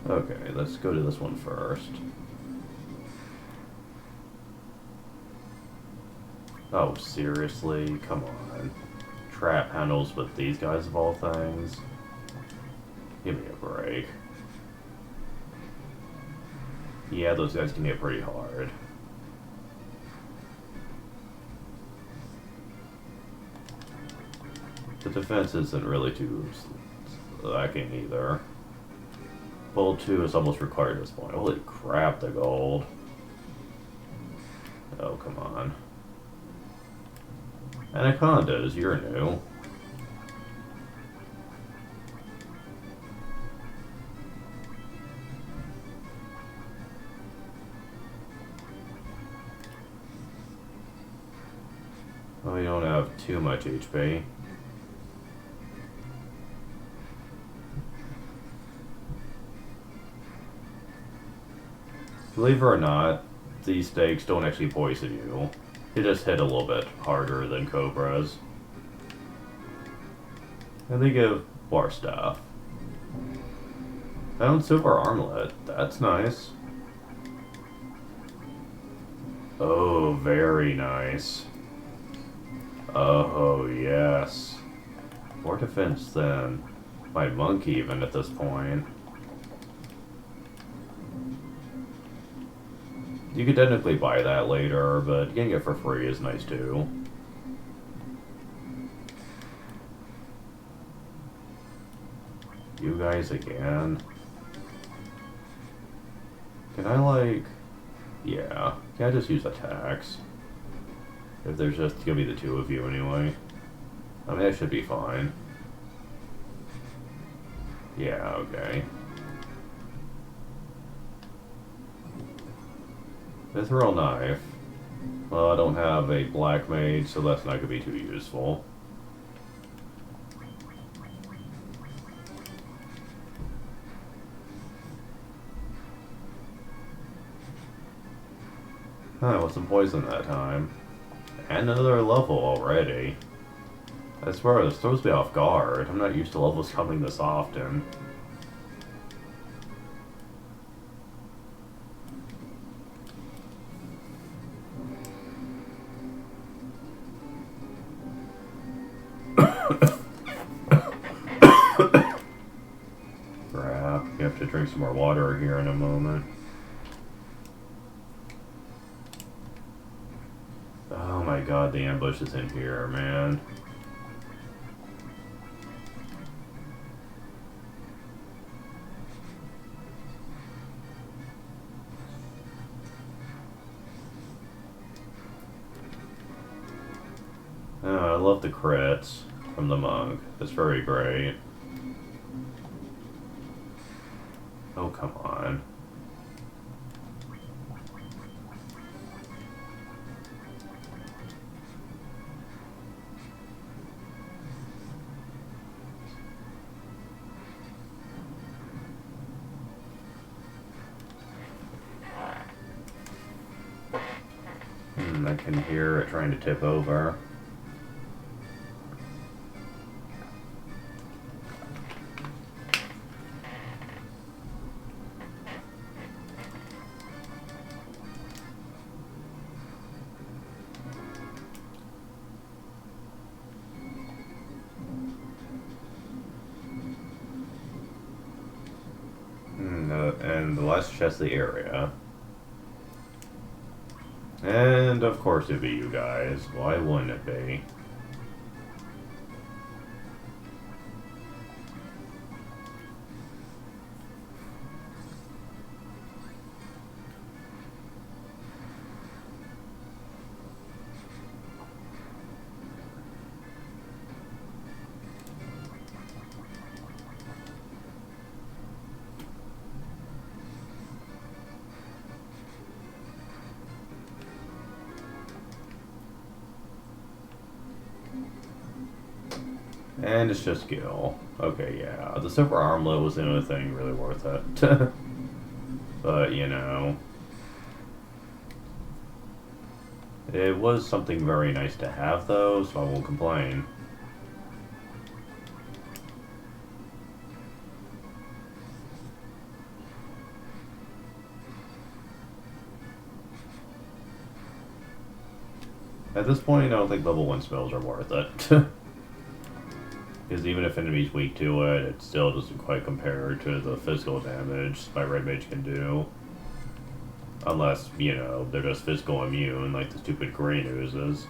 Okay, let's go to this one first. Oh, seriously? Come on. Trap handles with these guys of all things? Give me a break. Yeah, those guys can get pretty hard. The defense isn't really too lacking either. Bolt 2 is almost required at this point. Holy crap, the gold. Oh, come on. Anacondas, you're new. Oh, you don't have too much HP. Believe it or not, these stakes don't actually poison you. They just hit a little bit harder than cobras. And they give war staff. Found silver armlet. That's nice. Oh, very nice. Oh, yes. More defense than my monk even at this point. You could technically buy that later, but getting it for free is nice too. You guys again? Can I, like... yeah. Can I just use attacks? If there's just gonna be the two of you anyway. I mean, that should be fine. Yeah, okay. Mithril knife. Well, I don't have a black mage, so that's not gonna be too useful. Huh, with some poison that time. And another level already. I swear, this throws me off guard. I'm not used to levels coming this often. Crap, you have to drink some more water here in a moment. god, the ambush is in here, man. I love the crits from the monk. That's very great. Oh, come on. I can hear it trying to tip over. And the last chest of the area. And of course it'd be you guys. Why wouldn't it be? And it's just Gil. Okay, yeah. The silver armlet was the only thing really worth it. But, you know. It was something very nice to have, though, so I won't complain. At this point, I don't think level 1 spells are worth it. Because even if enemy's weak to it, it still doesn't quite compare to the physical damage my red mage can do. Unless, you know, they're just physical immune, like the stupid green oozes.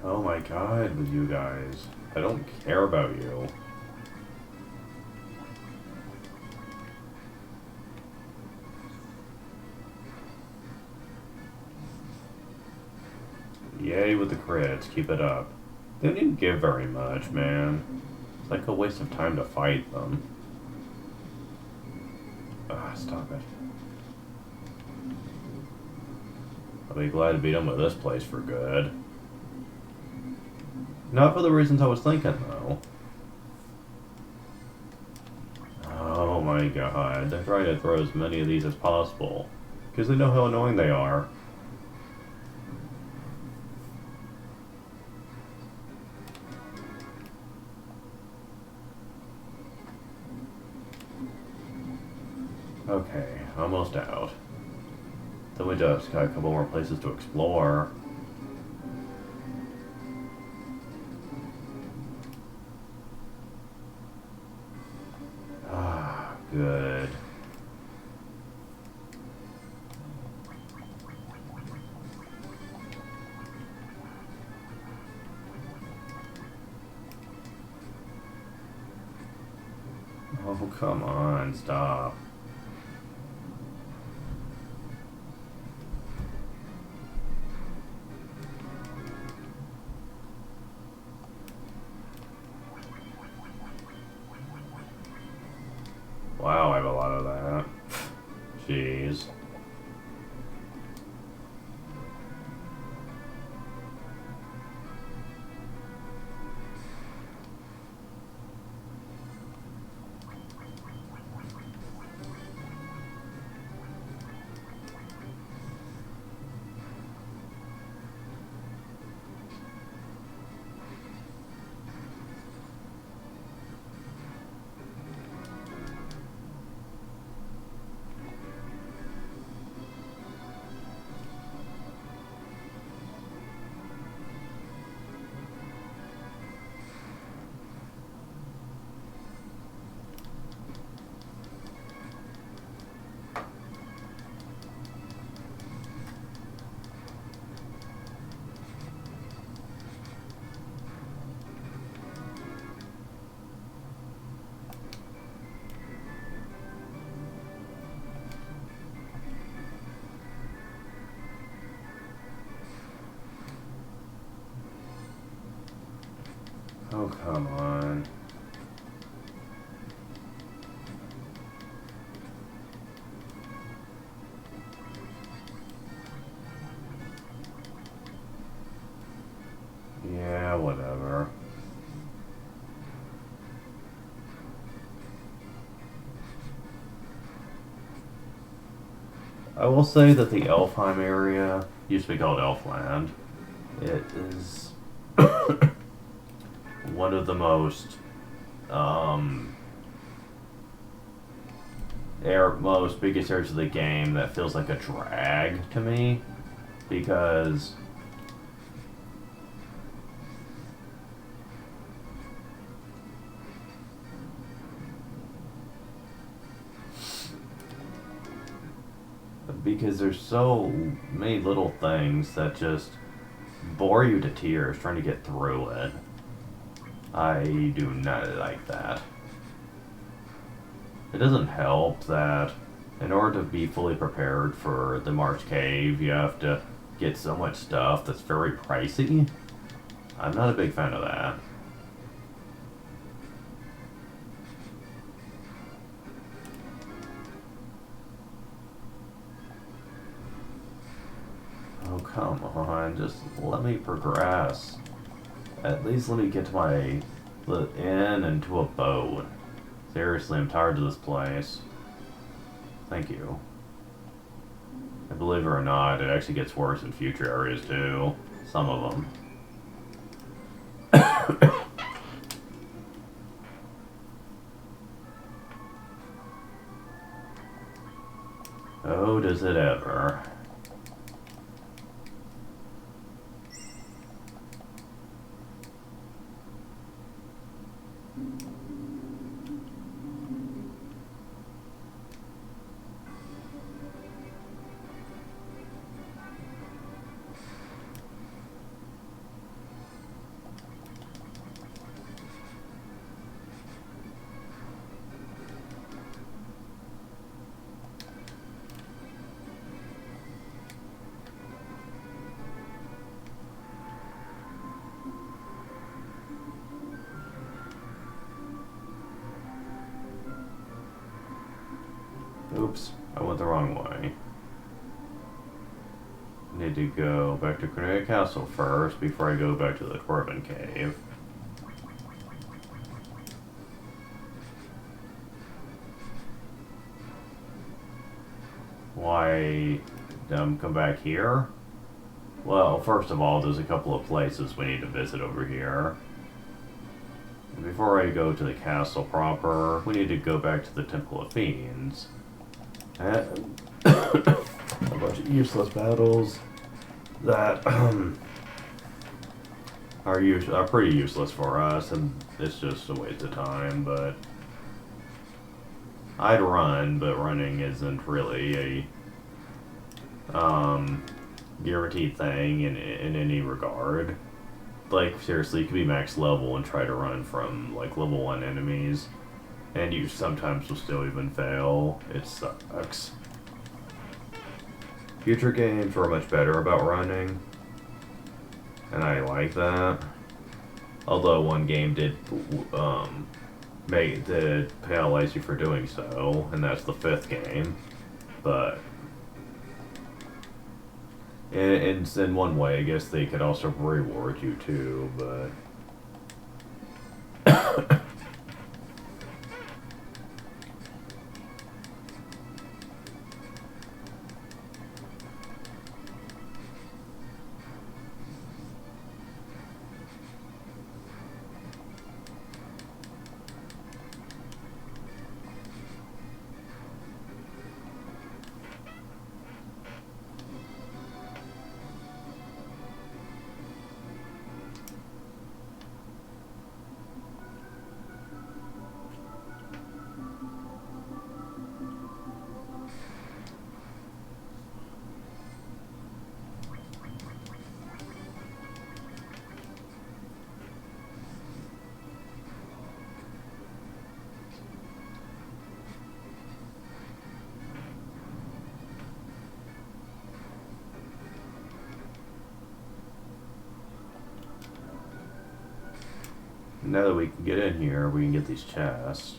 Oh my god, with you guys. I don't care about you. Yay with the crits, keep it up. They didn't give very much, man. It's like a waste of time to fight them. Stop it. I'll be glad to be done with this place for good. Not for the reasons I was thinking, though. Oh my god, they're trying to throw as many of these as possible. Because they know how annoying they are. Okay, almost out. Then we just got a couple more places to explore. Good. Oh, come on, stop. Wow, I have a lot of that. Jeez. Oh, come on. Yeah, whatever. I will say that the Elfheim area used to be called Elfland. It is one of the most most biggest areas of the game that feels like a drag to me because there's so many little things that just bore you to tears trying to get through it. I do not like that. It doesn't help that in order to be fully prepared for the March Cave, you have to get so much stuff that's very pricey. I'm not a big fan of that. Oh, come on, just let me progress. At least let me get to my inn and to a boat. Seriously, I'm tired of this place. Thank you. And believe it or not, it actually gets worse in future areas too. Some of them. Oh, does it ever. Oops, I went the wrong way. Need to go back to Cornelia Castle first before I go back to the Dwarven Cave. Why come back here? Well, first of all, there's a couple of places we need to visit over here. Before I go to the castle proper, we need to go back to the Temple of Fiends. And a bunch of useless battles that are pretty useless for us, and it's just a waste of time. But I'd run, but running isn't really a guaranteed thing in any regard. Like, seriously, you could be max level and try to run from like level 1 enemies, and you sometimes will still even fail. It sucks. Future games were much better about running, and I like that. Although one game did penalize you for doing so, and that's the 5th game. But in one way, I guess they could also reward you too. But now that we can get in here, we can get these chests.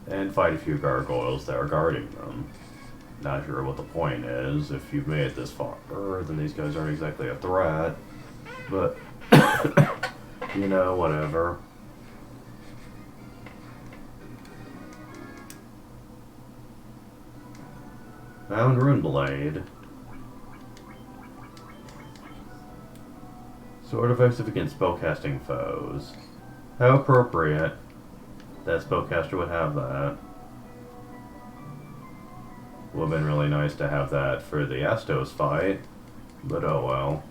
And fight a few gargoyles that are guarding them. Not sure what the point is. If you've made it this far, then these guys aren't exactly a threat. But, you know, whatever. Found Rune Blade. Sword effective against spellcasting foes. How appropriate that spellcaster would have that. Would have been really nice to have that for the Astos fight, but oh well.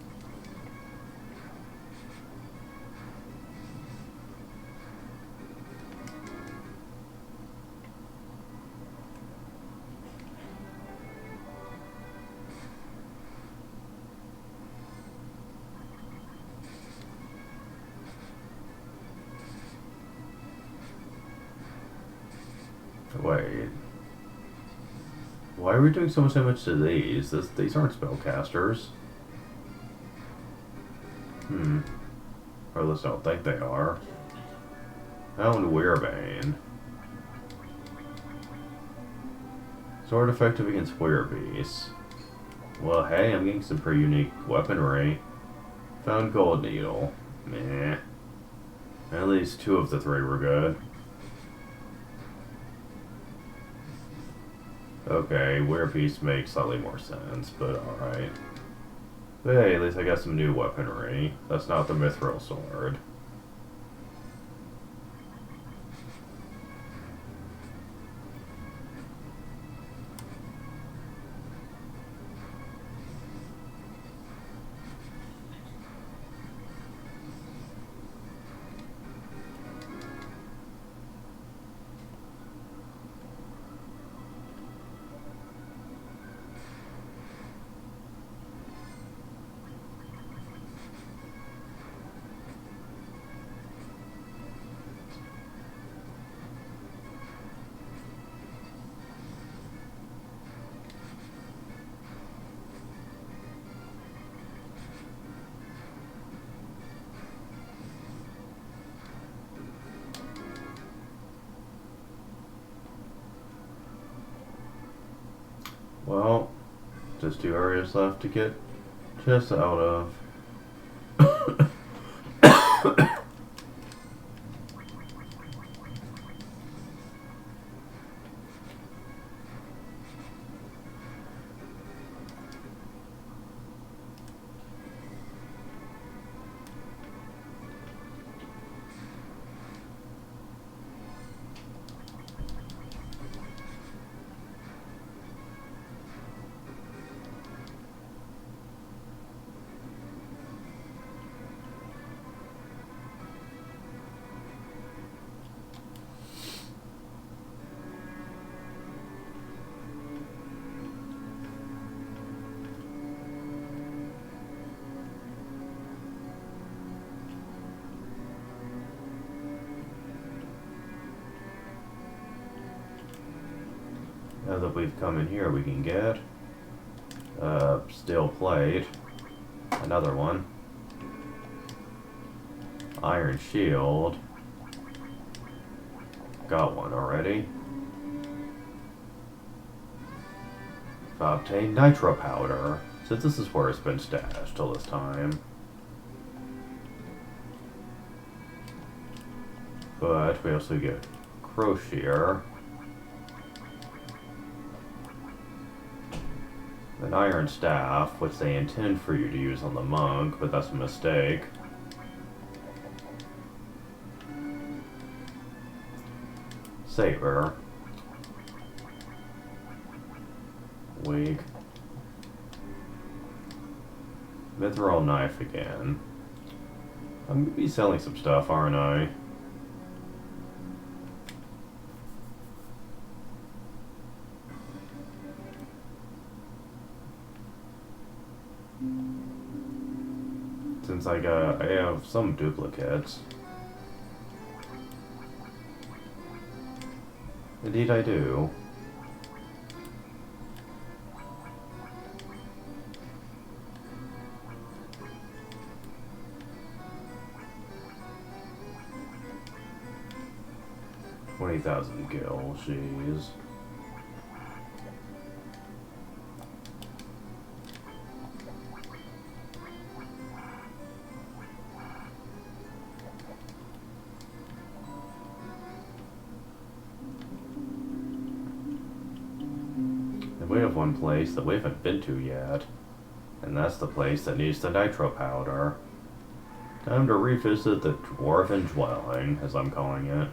Wait. Why are we doing so much damage to these? These aren't spellcasters. Or at least I don't think they are. Found Weirbane. Sword effective against Werebeasts. Well, hey, I'm getting some pretty unique weaponry. Found Gold Needle. Meh. At least 2 of the 3 were good. Okay, Werebeasts make slightly more sense, but alright. But hey, at least I got some new weaponry. That's not the Mithril Sword. Well, just 2 areas left to get chests out of. Now that we've come in here, we can get steel plate, another one, iron shield, got one already. I've obtained nitro powder, since this is where it's been stashed all this time. But we also get crochet. An iron staff, which they intend for you to use on the monk, but that's a mistake. Saber. Weak. Mithril knife again. I'm gonna be selling some stuff, aren't I? Since I have some duplicates. Indeed I do. 20,000 gil, jeez. And we have one place that we haven't been to yet, and that's the place that needs the nitro powder. Time to revisit the Dwarven Dwelling, as I'm calling it.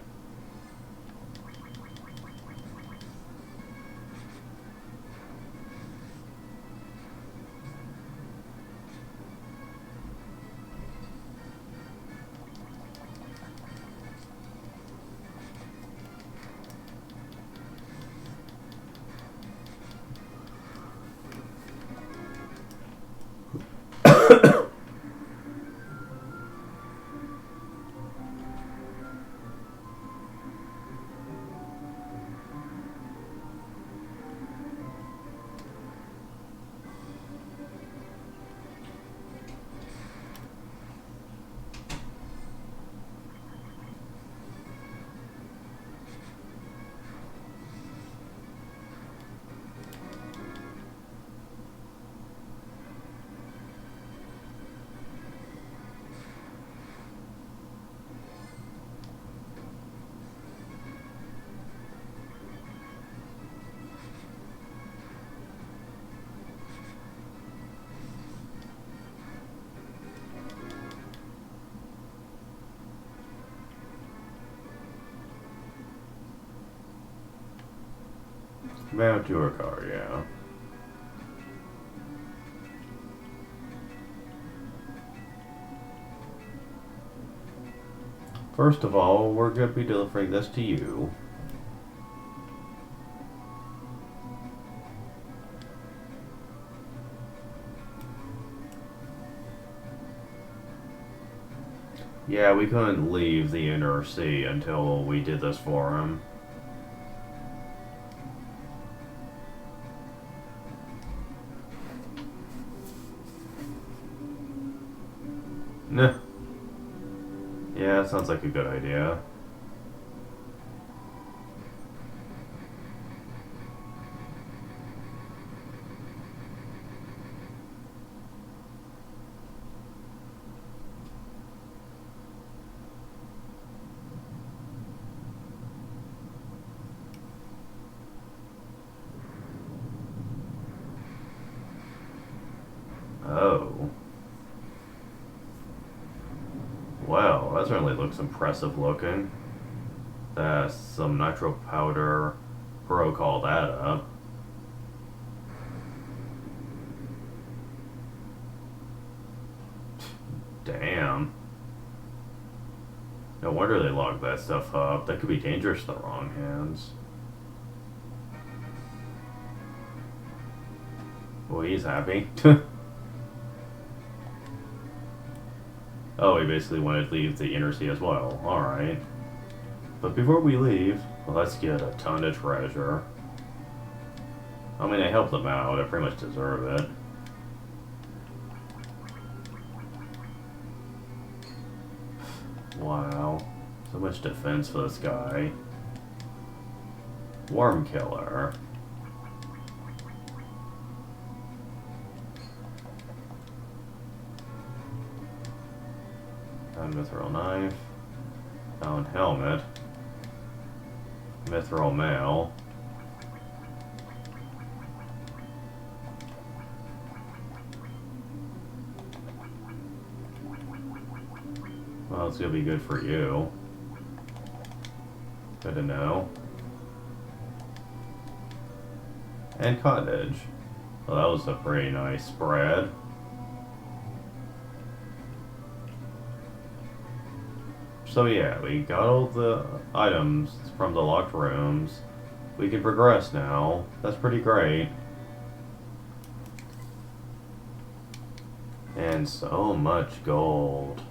Mount your car, yeah. First of all, we're going to be delivering this to you. Yeah, we couldn't leave the Inner Sea until we did this for him. Nah. Yeah, that sounds like a good idea. Oh. Wow, that certainly looks impressive looking. That's some nitro powder. Pro call that up. Damn. No wonder they locked that stuff up. That could be dangerous in the wrong hands. Well, he's happy. Oh, he basically wanted to leave the Inner Sea as well. Alright. But before we leave, let's get a ton of treasure. I mean, I helped them out. I pretty much deserve it. Wow. So much defense for this guy. Worm Killer. Found Mithril Knife. Found Helmet. Mithril Mail. Well, it's gonna be good for you. Good to know. And Cottage. Well, that was a pretty nice spread. So yeah, we got all the items from the locked rooms. We can progress now. That's pretty great. And so much gold.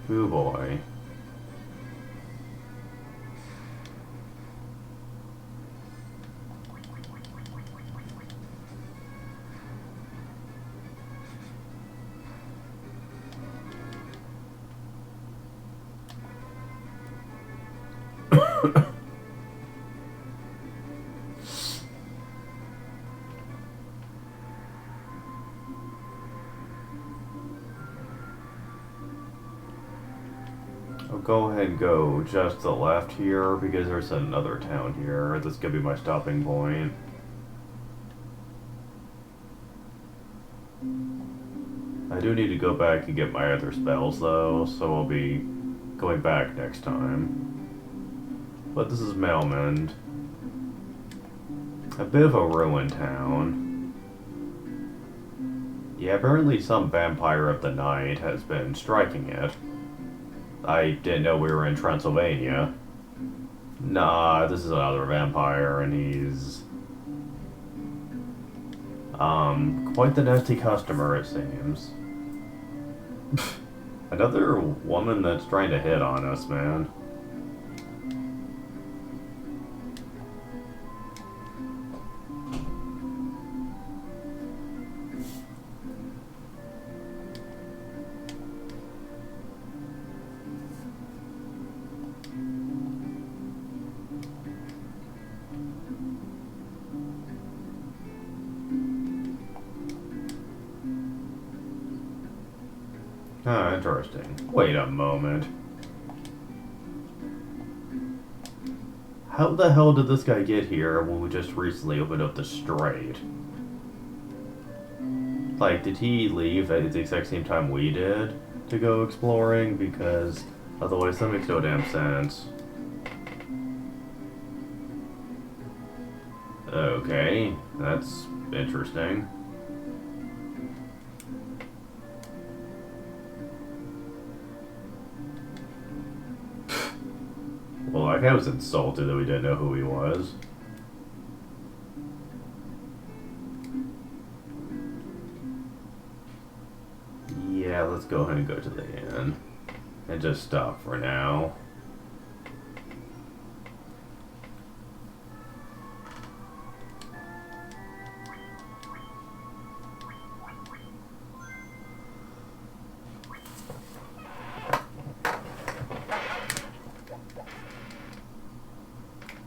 Ooh boy. I'll go ahead and go just to the left here because there's another town here. This could be my stopping point. I do need to go back and get my other spells though, so I'll be going back next time. But this is Malmend. A bit of a ruined town. Yeah, apparently some vampire of the night has been striking it. I didn't know we were in Transylvania. Nah, this is another vampire, and he's... quite the nasty customer, it seems. Another woman that's trying to hit on us, man. Ah, interesting. Wait a moment. How the hell did this guy get here when we just recently opened up the Strait? Like, did he leave at the exact same time we did to go exploring? Because otherwise that makes no damn sense. Okay, that's interesting. Well, like, I was insulted that we didn't know who he was. Yeah, let's go ahead and go to the inn. And just stop for now.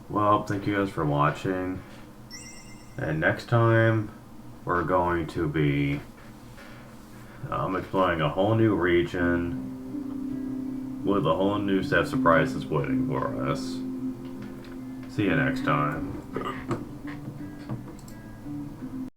Well, thank you guys for watching. And next time, we're going to be exploring a whole new region with a whole new set of surprises waiting for us. See you next time.